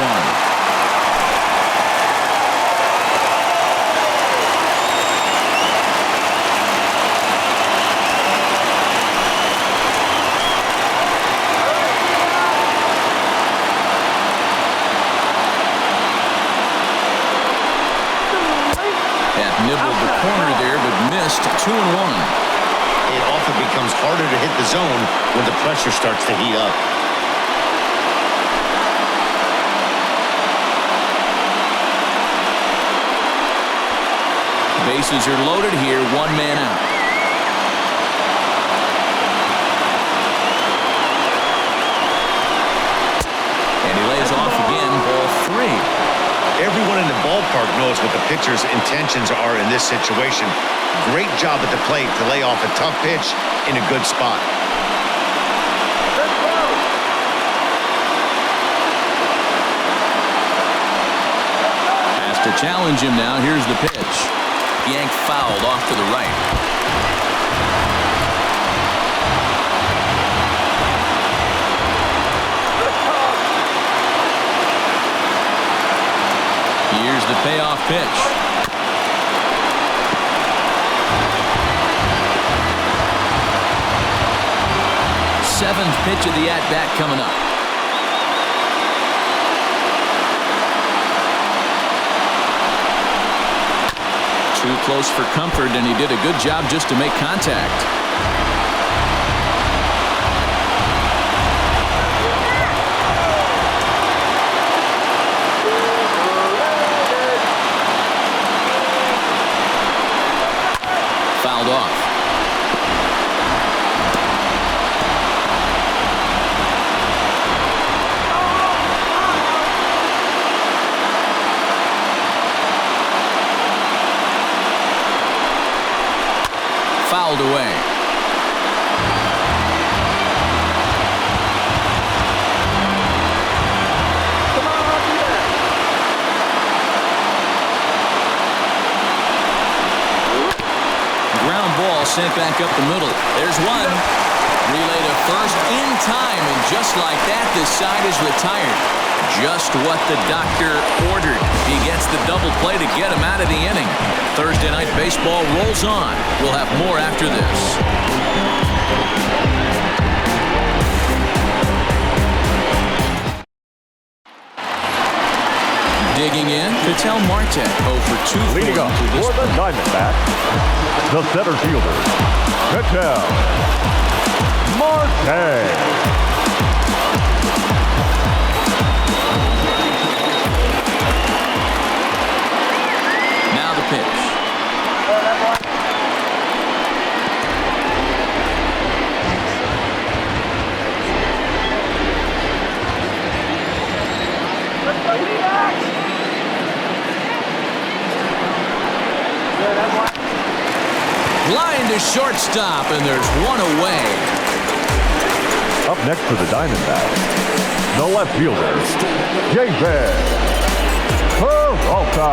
That nibbled the corner there, but missed 2-1. It often becomes harder to hit the zone when the pressure starts to heat up. Bases are loaded here, 1 man out. And he lays off again, ball 3. Everyone in the ballpark knows what the pitcher's intentions are in this situation. Great job at the plate to lay off a tough pitch in a good spot. Has to challenge him now. Here's the pitch. Yanked fouled off to the right. Here's the payoff pitch. Seventh pitch of the at-bat coming up. Too close for comfort, and he did a good job just to make contact. Fouled off. Fouled away. Ground ball sent back up the middle. There's one. Relay to first in time, and just like that, this side is retired. Just what the doctor ordered. He gets the double play to get him out of the inning. Thursday night baseball rolls on. We'll have more after this. Digging in, Ketel Marte, 0 for 2. Leading off for the Diamondbacks, the center fielder, Ketel Marte. Now the pitch. Line to shortstop, and there's one away. Up next for the Diamondbacks, the left fielder, David Peralta.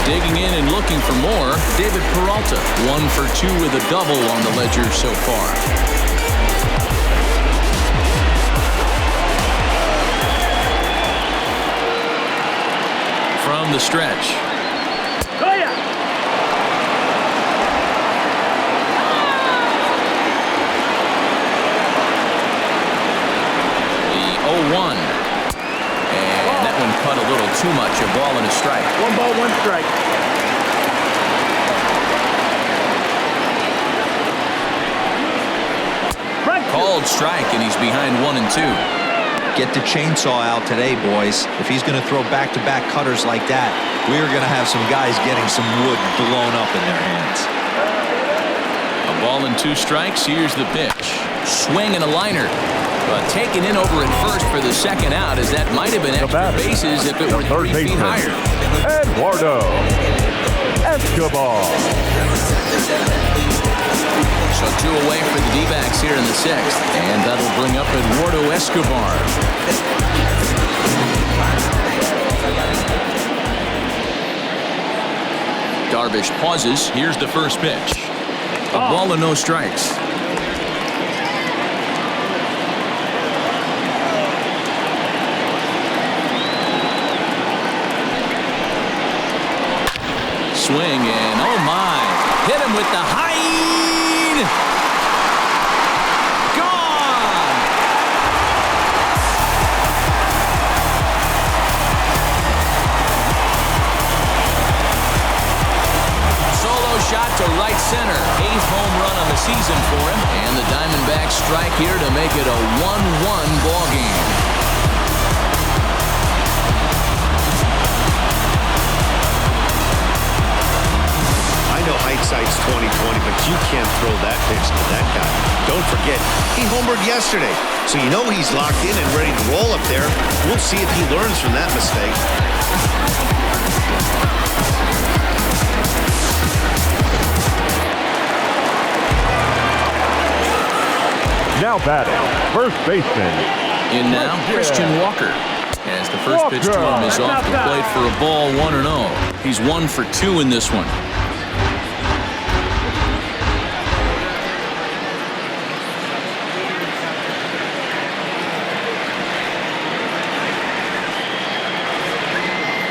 Digging in and looking for more, David Peralta, 1 for 2 with a double on the ledger so far. From the stretch. Oh, yeah. The 0-1. And that one cut a little too much. A ball and a strike. 1 ball, 1 strike. Called strike, and he's behind 1 and 2. Get the chainsaw out today, boys. If he's going to throw back-to-back cutters like that, we're going to have some guys getting some wood blown up in their hands. A ball and 2 strikes. Here's the pitch. Swing and a liner. But taken in over at first for the second out, as that might have been extra bases if it were 3 feet higher. Eduardo Escobar. So 2 away for the D-backs here in the 6th. And that'll bring up Eduardo Escobar. Darvish pauses. Here's the first pitch. A ball and no strikes. Swing and oh my. Hit him with the high. Gone. Solo shot to right center. 8th home run on the season for him. And the Diamondbacks strike here to make it a 1-1 ball game. I know hindsight's 20/20, but you can't throw that pitch to that guy. Don't forget, he homered yesterday, so you know he's locked in and ready to roll up there. We'll see if he learns from that mistake. Now batting, first baseman. In now, Christian Walker. As the first pitch to him is off the plate for a ball, 1-0. He's 1 for 2 in this one.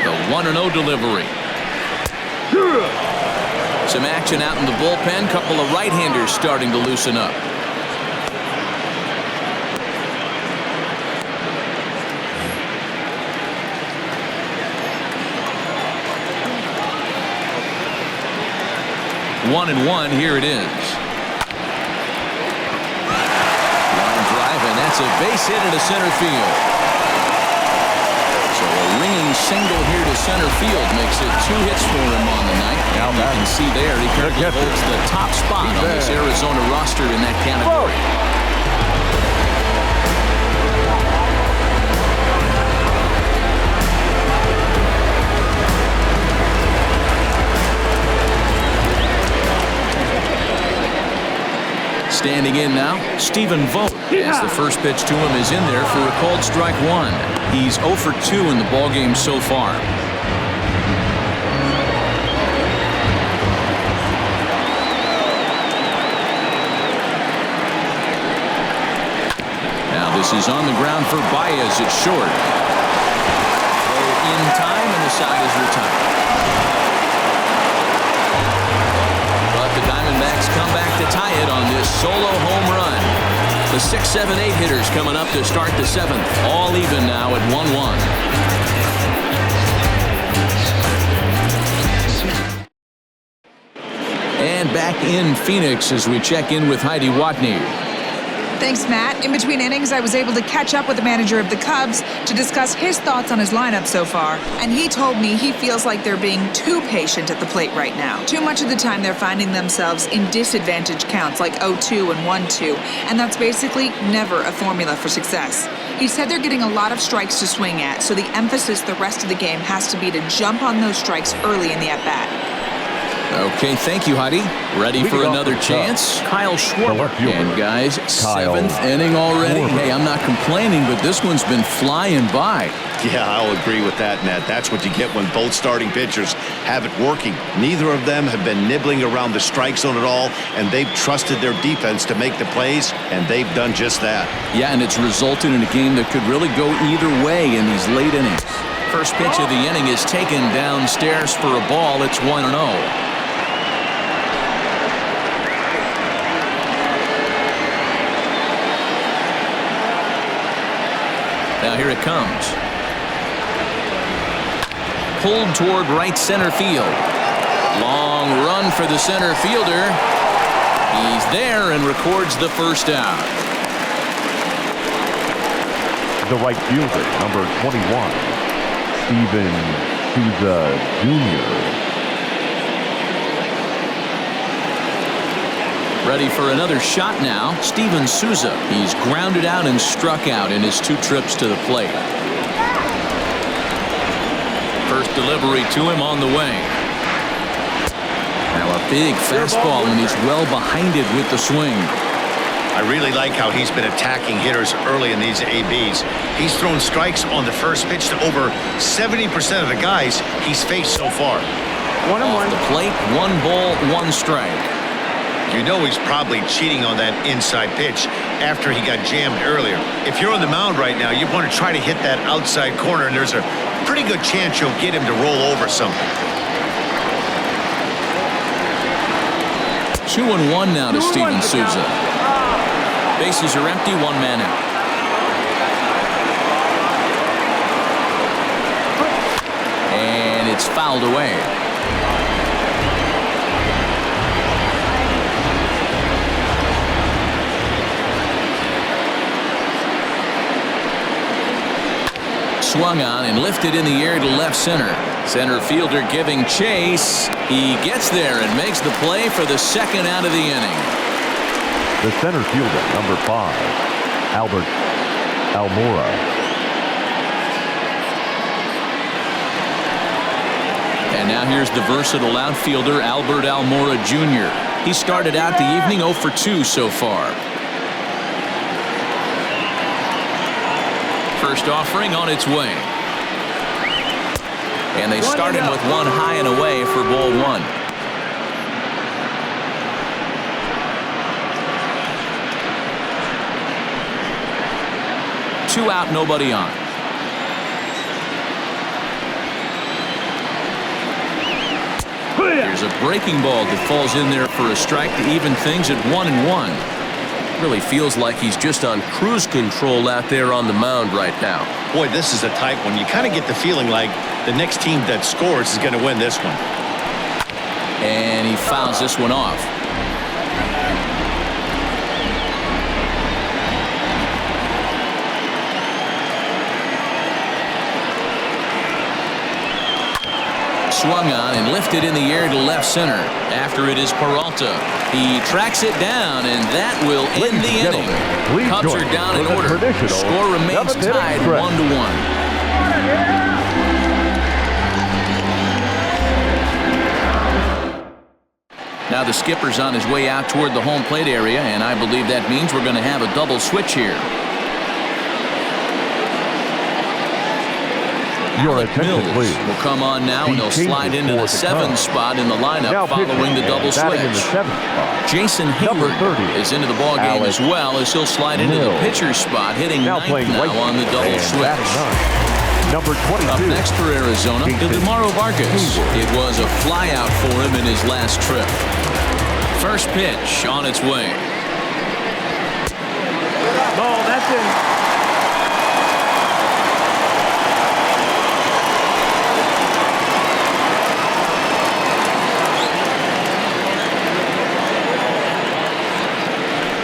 The 1-0 delivery. Some action out in the bullpen. Couple of right-handers starting to loosen up. One and 1. Here it is. Line drive, and that's a base hit into center field. So A ringing single here to center field makes it 2 hits for him on the night. And you can see there he currently holds the top spot on this Arizona roster in that category. Standing in now, Stephen Vogt, as the first pitch to him is in there for a called strike 1. He's 0 for 2 in the ballgame so far. Now this is on the ground for Baez at short. In time, and the side is retired. The Diamondbacks come back to tie it on this solo home run. The 6, 7, 8 hitters coming up to start the 7th. All even now at 1-1. And back in Phoenix as we check in with Heidi Watney. Thanks, Matt. In between innings, I was able to catch up with the manager of the Cubs to discuss his thoughts on his lineup so far. And he told me he feels like they're being too patient at the plate right now. Too much of the time, they're finding themselves in disadvantage counts like 0-2 and 1-2. And that's basically never a formula for success. He said they're getting a lot of strikes to swing at, so the emphasis the rest of the game has to be to jump on those strikes early in the at-bat. Okay, thank you, Heidi. Ready for another chance? Kyle Schwarber. And guys, 7th inning already. Hey, I'm not complaining, but this one's been flying by. Yeah, I'll agree with that, Matt. That's what you get when both starting pitchers have it working. Neither of them have been nibbling around the strike zone at all, and they've trusted their defense to make the plays, and they've done just that. Yeah, and it's resulted in a game that could really go either way in these late innings. First pitch of the inning is taken downstairs for a ball. It's 1-0. Now here it comes. Pulled toward right center field. Long run for the center fielder. He's there and records the first out. The right fielder, number 21, Steven Souza Jr. Ready for another shot now. Steven Souza. He's grounded out and struck out in his 2 trips to the plate. First delivery to him on the way. Now a big fastball, and he's well behind it with the swing. I really like how he's been attacking hitters early in these ABs. He's thrown strikes on the first pitch to over 70% of the guys he's faced so far. Off the plate, 1 ball, 1 strike. You know he's probably cheating on that inside pitch after he got jammed earlier. If you're on the mound right now, you want to try to hit that outside corner, and there's a pretty good chance you'll get him to roll over something. 2-1 now to Steven Souza. Bases are empty, 1 man out. And it's fouled away. Swung on and lifted in the air to left center. Center fielder giving chase. He gets there and makes the play for the 2nd out of the inning. The center fielder, number 5, Albert Almora. And now here's the versatile outfielder, Albert Almora Jr. He started out the evening 0 for 2 so far. First offering on its way. And they start him with 1 high and away for ball 1. Two out, nobody on. Here's a breaking ball that falls in there for a strike to even things at 1-1. Really feels like he's just on cruise control out there on the mound right now. Boy, this is a tight one. You kind of get the feeling like the next team that scores is going to win this one. And he fouls this one off. swung on and lifted in the air to left center. After it is Peralta. He tracks it down, and that will end the inning. Cubs are down in order. Score remains tied 1-1. Now the skipper's on his way out toward the home plate area, and I believe that means we're going to have a double switch here. Mills will come on now, and he'll slide into the 7th spot in the lineup following the double switch. Jason Hayward is into the ballgame as well, as he'll slide into the pitcher's spot, hitting 9th now on the double switch. Number 22. Up next for Arizona, DeMauro Vargas. It was a flyout for him in his last trip. First pitch on its way. Ball, that's in.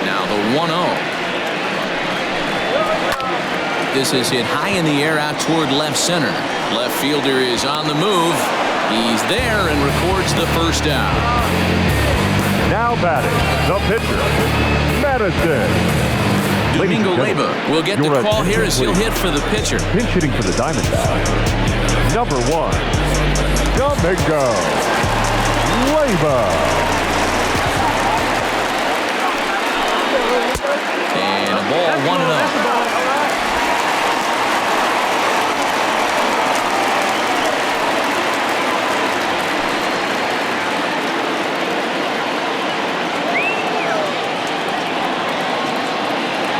Now the 1-0. This is hit high in the air out toward left center. Left fielder is on the move. He's there and records the first out. Now batting, the pitcher, Madison. Domingo Leyba will get the call here as he'll hit for the pitcher. Pinch hitting for the Diamondbacks. Number 1, Domingo Leyba. And a ball 1-0.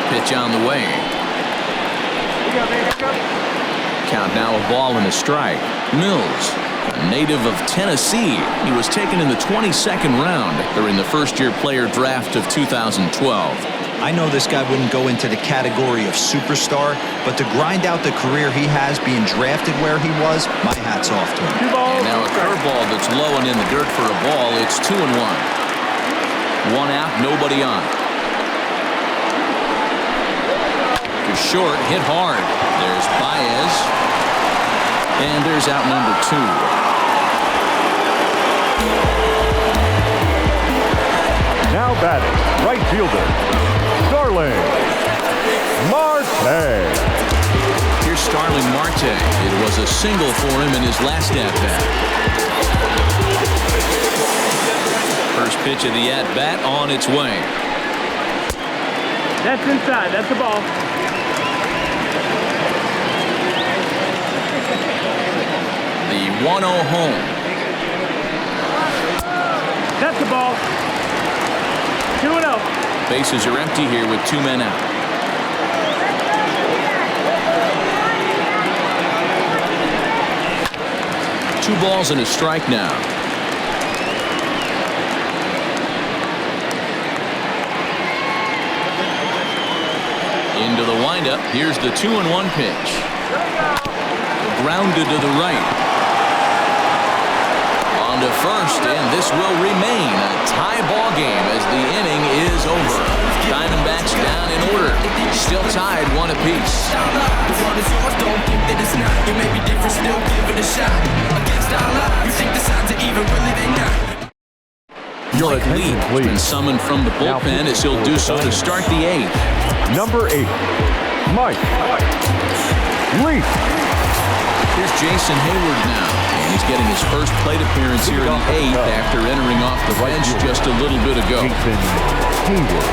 Pitch on the way. Count now a ball and a strike. Mills, a native of Tennessee. He was taken in the 22nd round during the first-year player draft of 2012. I know this guy wouldn't go into the category of superstar, but to grind out the career he has being drafted where he was, my hat's off to him. And now a curveball that's low and in the dirt for a ball. It's 2-1. One out, nobody on. Short, hit hard. There's Baez. And there's out number 2. Now batting, right fielder, Starling Marte. Here's Starling Marte. It was a single for him in his last at-bat. First pitch of the at-bat on its way. That's inside. That's the ball. The 1-0 home. That's the ball. 2-0. Bases are empty here with 2 men out. Two balls and a strike now. Into the windup. Here's the 2-1 pitch. Grounded to the right. On to first, and this will remain a tie ball game as the inning is over. Diamondbacks down in order. Still tied 1 apiece. Mike Lee has been summoned from the bullpen as he'll do so to start the 8th. Number 8, Mike Lee. Here's Jason Hayward now, and he's getting his first plate appearance here in the 8th after entering off the bench just a little bit ago. Jason Hayward.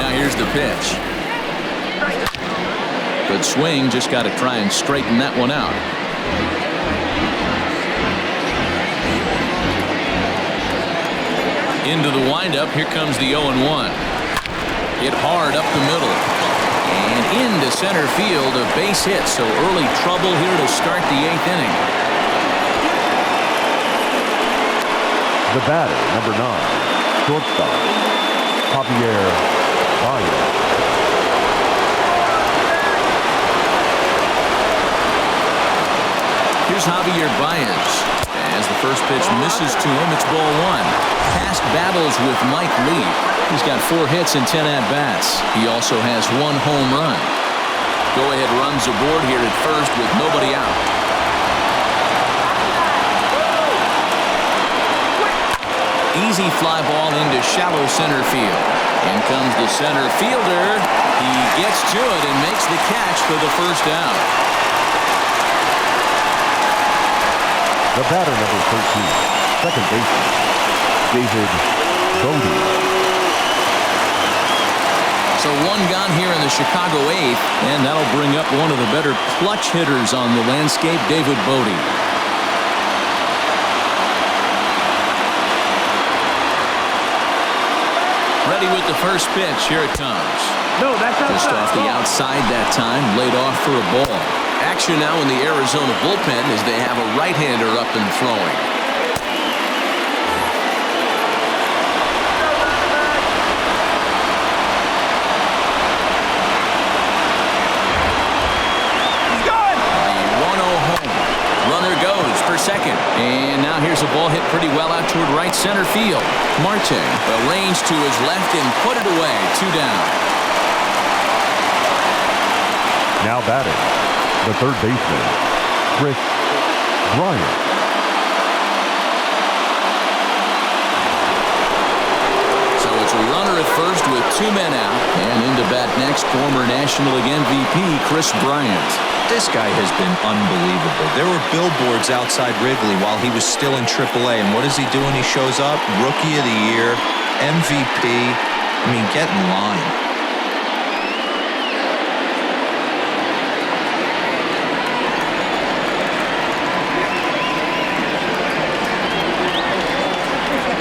Now here's the pitch. Good swing, just got to try and straighten that one out. Into the windup, here comes the 0-1. Hit hard up the middle. And into center field, a base hit, so early trouble here to start the 8th inning. The batter, number 9, shortstop, Javier Baez. Here's Javier Baez. As the first pitch misses to him, it's ball 1. Past battles with Mike Lee. He's got 4 hits and 10 at-bats. He also has 1 home run. Go-ahead runs aboard here at first with nobody out. Easy fly ball into shallow center field. In comes the center fielder. He gets to it and makes the catch for the first down. The batter, number 13, second baseman, David Bodie. So one gone here in the Chicago 8th, and that'll bring up one of the better clutch hitters on the landscape, David Bodie. Ready with the first pitch. Here it comes. No, that's outside. Just off the outside that time, laid off for a ball. Action now in the Arizona bullpen as they have a right-hander up and throwing. Second. And now here's a ball hit pretty well out toward right center field. Marte arranged to his left and put it away. 2 down. Now batting, the third baseman, Kris Bryant. So it's a runner at first with 2 men out. And into bat next, former National League MVP Kris Bryant. This guy has been unbelievable. There were billboards outside Wrigley while he was still in AAA. And what is he doing? He shows up, Rookie of the Year, MVP. I mean, get in line.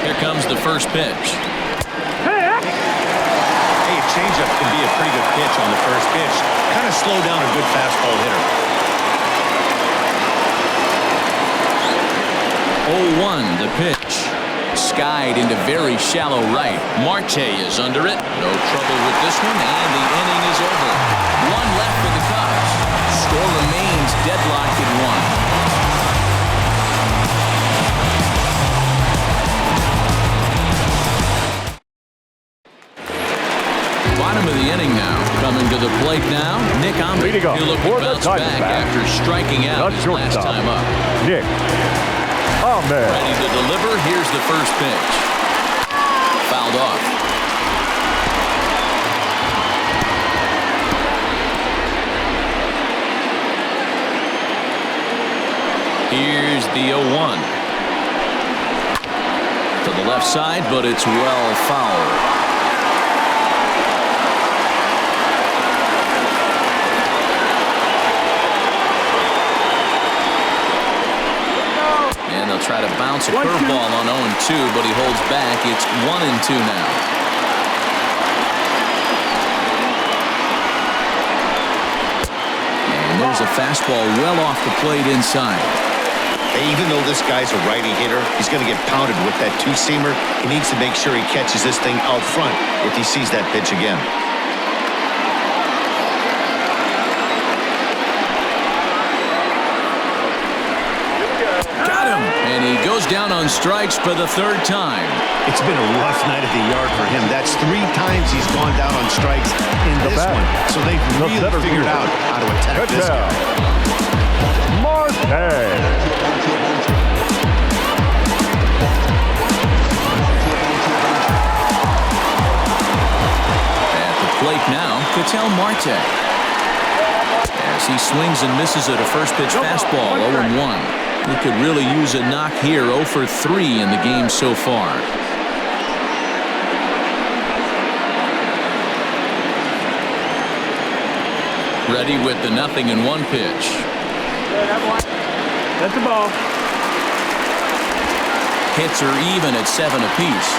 Here comes the first pitch. Hey, a changeup can be a pretty good pitch on the first pitch. Kind of slow down a good fastball hitter. 0-1 the pitch. Skied into very shallow right. Marte is under it. No trouble with this one, and the inning is over. 1 left for the Cubs. Score remains deadlocked at 1. Bottom of the inning now. Coming to the plate now, Nick Ahmed. He'll look to bounce back after striking out his last time up. Nick Ahmed. Ready to deliver. Here's the first pitch. Fouled off. Here's the 0-1. To the left side, but it's well fouled. They'll try to bounce a curveball on 0-2, but he holds back. It's 1-2 now. And there's a fastball well off the plate inside. Hey, even though this guy's a righty hitter, he's going to get pounded with that 2-seamer. He needs to make sure he catches this thing out front if he sees that pitch again. And he goes down on strikes for the 3rd time. It's been a rough night at the yard for him. That's 3 times he's gone down on strikes in this one. So they've really figured out how to attack this guy. Marte. At the plate now, Ketel Marte. As he swings and misses at a first pitch fastball, 0-1. He could really use a knock here. 0 for 3 in the game so far. Ready with the 0-1 pitch. That's the ball. Hits are even at 7 apiece.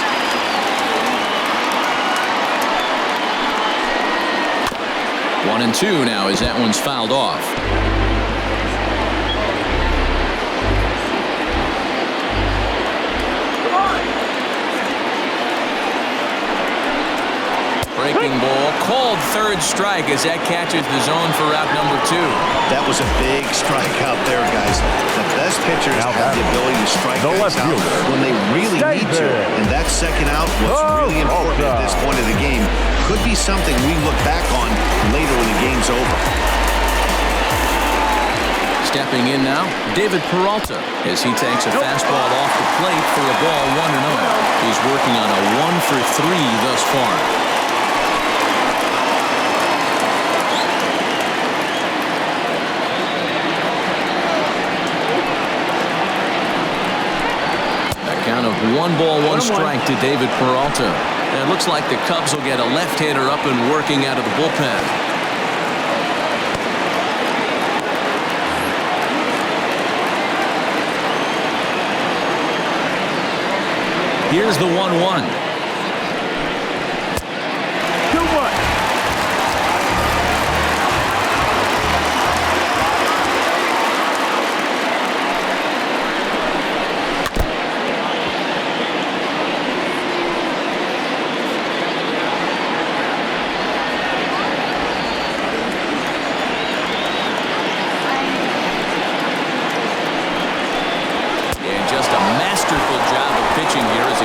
One and two now as that one's fouled off. Breaking ball, called third strike as that catches the zone for out number 2. That was a big strike out there, guys. The best pitchers have the ability to strike guys out when they really need to. And that second out was really important at this point of the game. Could be something we look back on later when the game's over. Stepping in now, David Peralta, as he takes a fastball off the plate for a ball 1-0. He's working on a 1-for-3 thus far. Count of 1-1 strike to David Peralta. And it looks like the Cubs will get a left-hander up and working out of the bullpen. Here's the 1-1. 2-1.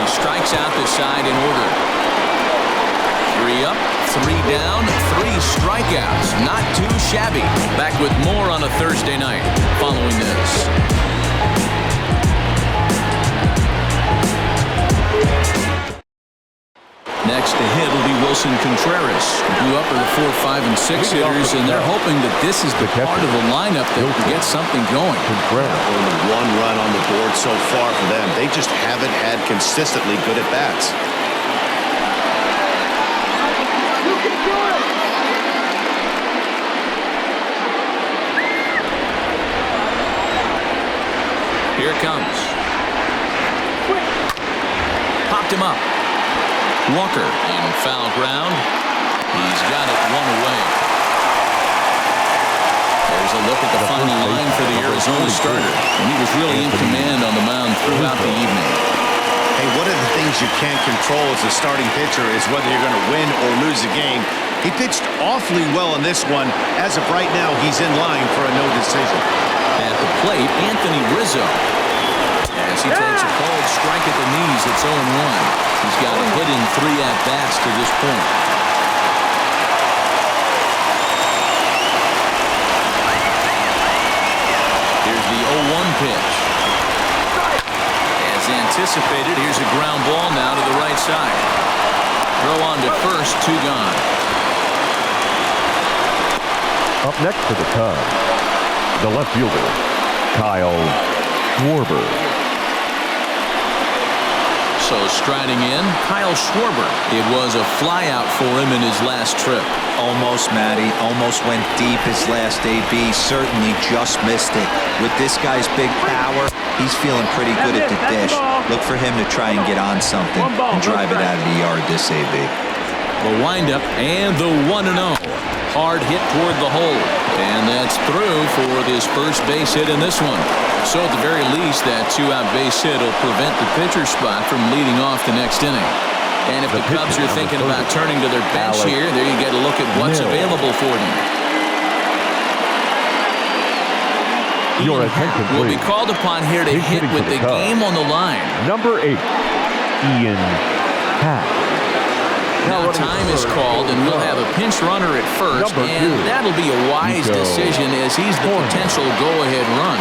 Strikes out the side in order. 3 up, 3 down, 3 strikeouts. Not too shabby. Back with more on a Thursday night following this. Next to hit will be Wilson Contreras. Blew up are the 4, 5, and 6 hitters, and they're hoping that this is the part of the lineup that will get something going. Only 1 run on the board so far for them. They just haven't had consistently good at bats. Here it comes. Popped him up. Walker in foul ground. He's got it 1 away. There's a look at the final line for the Arizona starter. And he was really in command on the mound throughout the evening. Hey, one of the things you can't control as a starting pitcher is whether you're going to win or lose a game. He pitched awfully well in this one. As of right now, he's in line for a no decision. At the plate, Anthony Rizzo. As he takes a cold strike at the knees, it's 0-1. He's got a hit in 3 at-bats to this point. Here's the 0-1 pitch. As anticipated, here's a ground ball now to the right side. Throw on to first, 2 gone. Up next for the Cubs, the left fielder, Kyle Schwarber. So striding in, Kyle Schwarber. It was a flyout for him in his last trip. Almost, Matty. Almost went deep his last AB. Certainly just missed it. With this guy's big power, he's feeling pretty good at the dish. Look for him to try and get on something and drive it out of the yard this AB. The windup and the 1-0. Hard hit toward the hole. And that's through for this first base hit in this one. So at the very least, that 2-out base hit will prevent the pitcher spot from leading off the next inning. And if the Cubs are thinking about turning to their bench here, there you get a look at what's available for them. Your attention, please. Will be called upon here to hit with the game on the line. Number 8, Ian Happ. Now time is called, and we'll have a pinch runner at first, and that'll be a wise decision as he's the potential go-ahead run.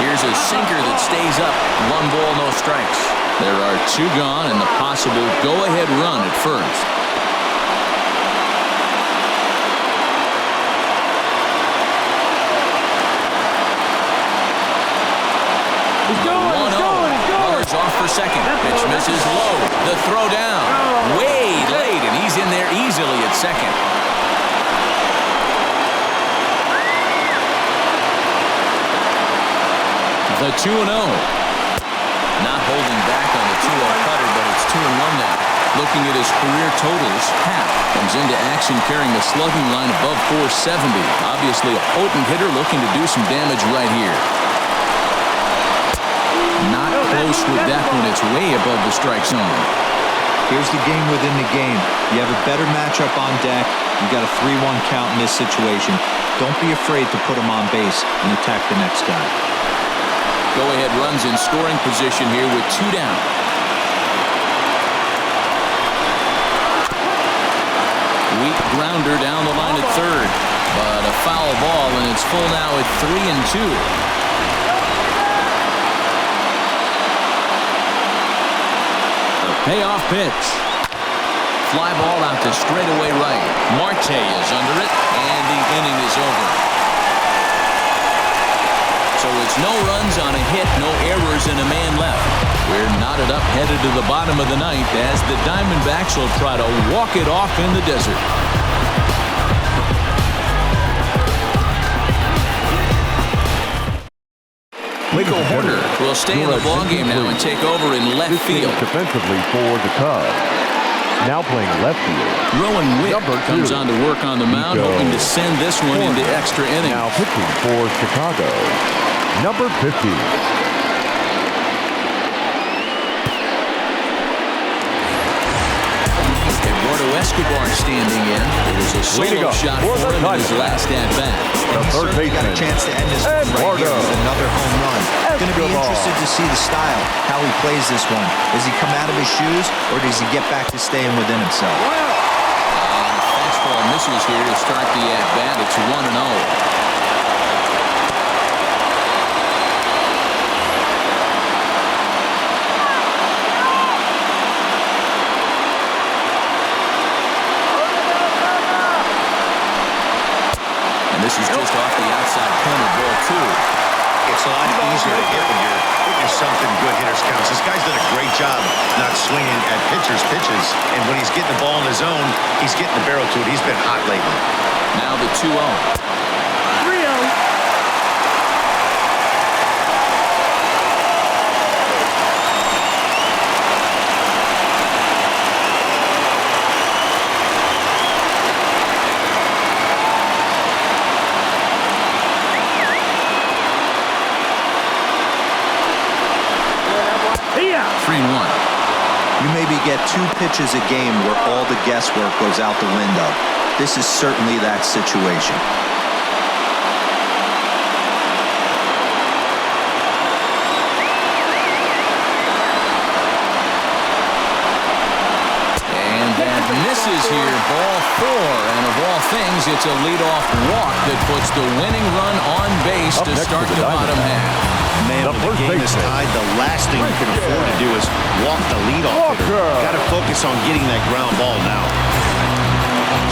Here's a sinker that stays up. 1 ball, no strikes. There are 2 gone and the possible go-ahead run at first. He's going. Runners off for second. Pitch misses low. The throw down. Way late, and he's in there easily at second. The 2-0. Not holding back on the 2-0 cutter, but it's 2-1 now. Looking at his career totals, Happ comes into action carrying a slugging line above 470. Obviously a potent hitter looking to do some damage right here. Not close with that one. It's way above the strike zone. Here's the game within the game. You have a better matchup on deck. You've got a 3-1 count in this situation. Don't be afraid to put him on base and attack the next guy. Go-ahead runs in scoring position here with 2 down. Grounder down the line at third. But a foul ball, and it's full now at 3-2. The payoff pitch. Fly ball out to straightaway right. Marte is under it, and the inning is over. So it's no runs on a hit, no errors, and a man left. We're knotted up headed to the bottom of the ninth as the Diamondbacks will try to walk it off in the desert. Michael Horner will stay in the ballgame now and take over in left field. Defensively for the Cubs. Now playing left field. Rowan Wick comes on to work on the mound, hoping to send this one into extra innings. Now pitching for Chicago, number 50. Escobar standing in. It was a solo shot for him in his last at-bat. And he certainly got a chance to end this one right here with another home run. Going to be interested to see the style, how he plays this one. Does he come out of his shoes, or does he get back to staying within himself? Fastball misses here to start the at-bat. It's 1-0. This is just off the outside corner, ball 2. It's a lot easier to hit when you're putting yourself in good hitter's counts. This guy's done a great job not swinging at pitchers' pitches. And when he's getting the ball in his zone, he's getting the barrel to it. He's been hot lately. Now the 2-0. 3-0. You maybe get 2 pitches a game where all the guesswork goes out the window. This is certainly that situation. And that misses here, ball 4. And of all things, it's a leadoff walk that puts the winning run on base to start the bottom half. Man, when the game is tied, the last thing you can afford to do is walk the leadoff hitter. Got to focus on getting that ground ball now.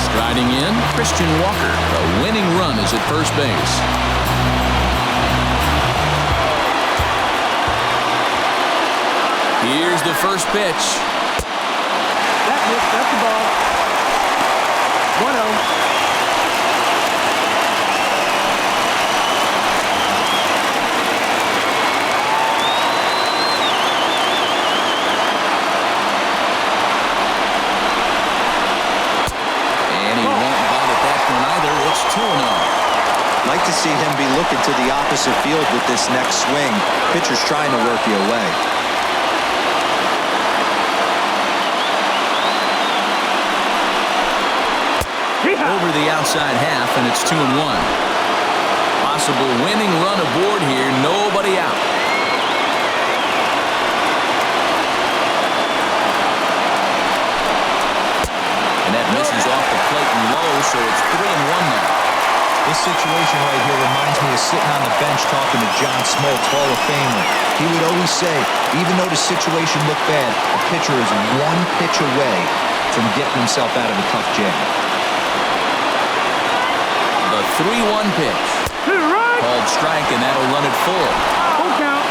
Striding in, Christian Walker. The winning run is at first base. Here's the first pitch. That's the ball. 1-0. Like to see him be looking to the opposite field with this next swing. Pitcher's trying to work you away. Over the outside half, and it's 2-1. Possible winning run aboard here. Nobody out. And that misses off the plate and low, so it's 3-1 now. This situation right here reminds me of sitting on the bench talking to John Smoltz, Hall of Famer. He would always say, even though the situation looked bad, a pitcher is 1 pitch away from getting himself out of a tough jam. The 3-1 pitch. Called strike, and that'll run it full. Full count.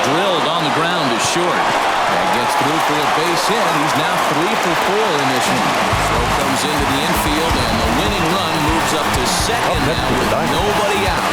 Drilled on the ground is short. That gets through for a base hit. He's now 3 for 4 in this inning. Throw comes into the infield, and the winning run moves up to second now with nobody out.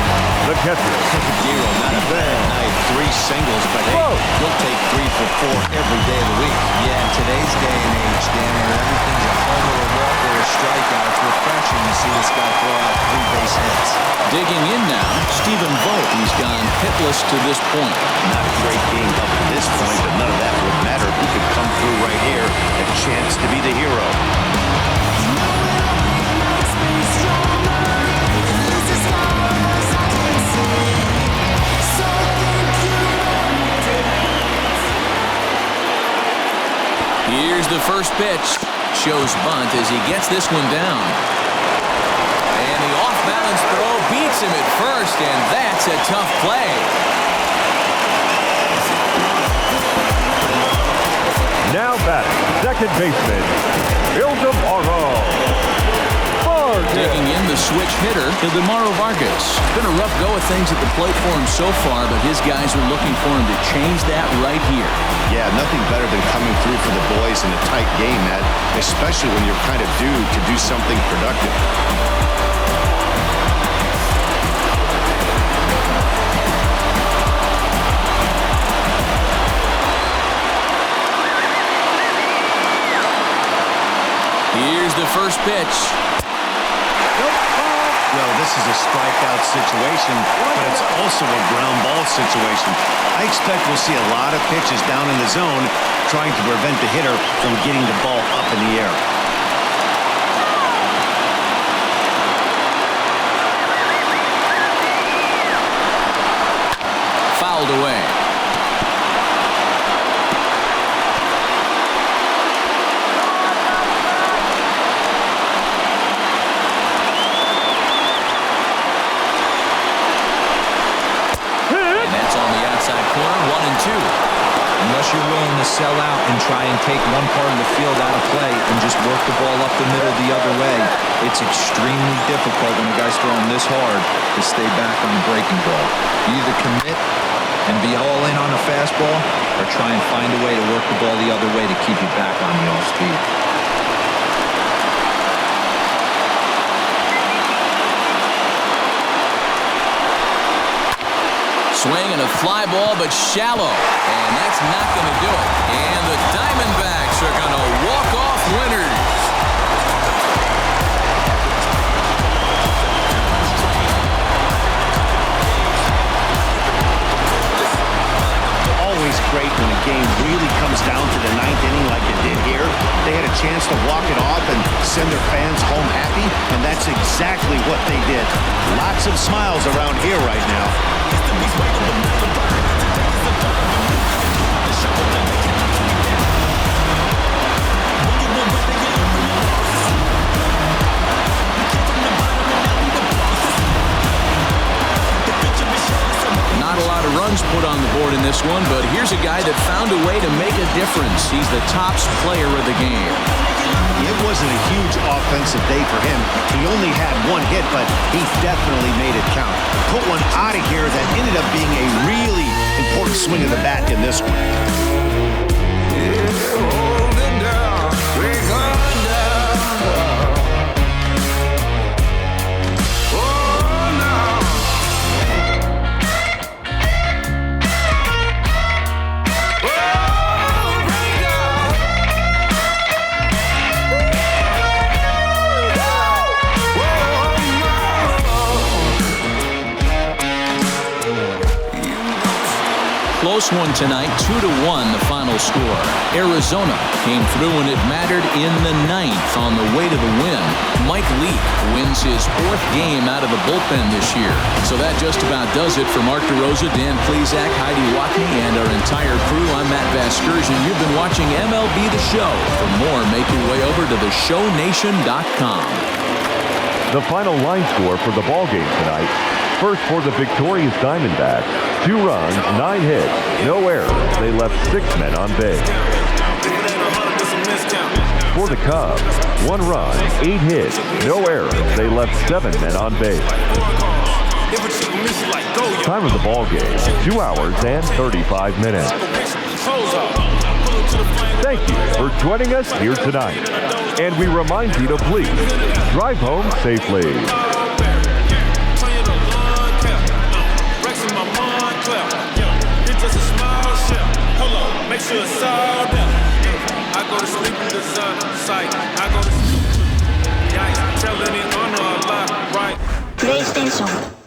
The catcher. Giro, not a bad night. 3 singles, but hey, he'll take 3 for 4 every day of the week. Yeah, in today's day and age, Dan, where everything's a homer, a walk, or a strikeout, it's refreshing to see this guy throw out 3 base hits. Digging in now, Stephen Vogt. He's gone hitless to this point. Not a great game up to this point, but none of that would matter. He could come through right here. A chance to be the hero. the first pitch. Shows bunt as he gets this one down. And the off-balance throw beats him at first, and that's a tough play. Now batting, second baseman, Ildem Digging in the switch hitter to DeMauro Vargas. It's been a rough go of things at the plate for him so far, but his guys are looking for him to change that right here. Yeah, nothing better than coming through for the boys in a tight game, Matt, especially when you're kind of due to do something productive. Here's the first pitch. Well, this is a strikeout situation, but it's also a ground ball situation. I expect we'll see a lot of pitches down in the zone trying to prevent the hitter from getting the ball up in the air. Fouled away. Unless you're willing to sell out and try and take one part of the field out of play and just work the ball up the middle the other way, it's extremely difficult when a guy's throwing this hard to stay back on the breaking ball. You either commit and be all in on a fastball or try and find a way to work the ball the other way to keep you back on the off speed. Swing and a fly ball, but shallow. And that's not going to do it. And the Diamondbacks are going to walk off winners. Always great when a game really comes down to the ninth inning like it did here. They had a chance to walk it off and send their fans home happy, and that's exactly what they did. Lots of smiles around here right now. Not a lot of runs put on the board in this one, but here's a guy that found a way to make a difference. He's the top player of the game. It wasn't a huge offensive day for him. He only had one hit, but he definitely made it count. Put one out of here that ended up being a really important swing of the bat in this one. Close one tonight, 2-1 the final score. Arizona came through when it mattered in the ninth on the way to the win. Mike Leake wins his fourth game out of the bullpen this year. So that just about does it for Mark DeRosa, Dan Plesac, Heidi Watney, and our entire crew. I'm Matt Vasgersian. You've been watching MLB The Show. For more, make your way over to theshownation.com. The final line score for the ballgame tonight. First for the victorious Diamondbacks, 2 runs, 9 hits, no errors. They left 6 men on base. For the Cubs, 1 run, 8 hits, no errors. They left 7 men on base. Time of the ballgame, 2 hours and 35 minutes. Thank you for joining us here tonight. And we remind you to please drive home safely. Make sure it's all down. I go to sleep in the sun, sight. I go to sleep. Yikes, telling it on a lot, right? PlayStation.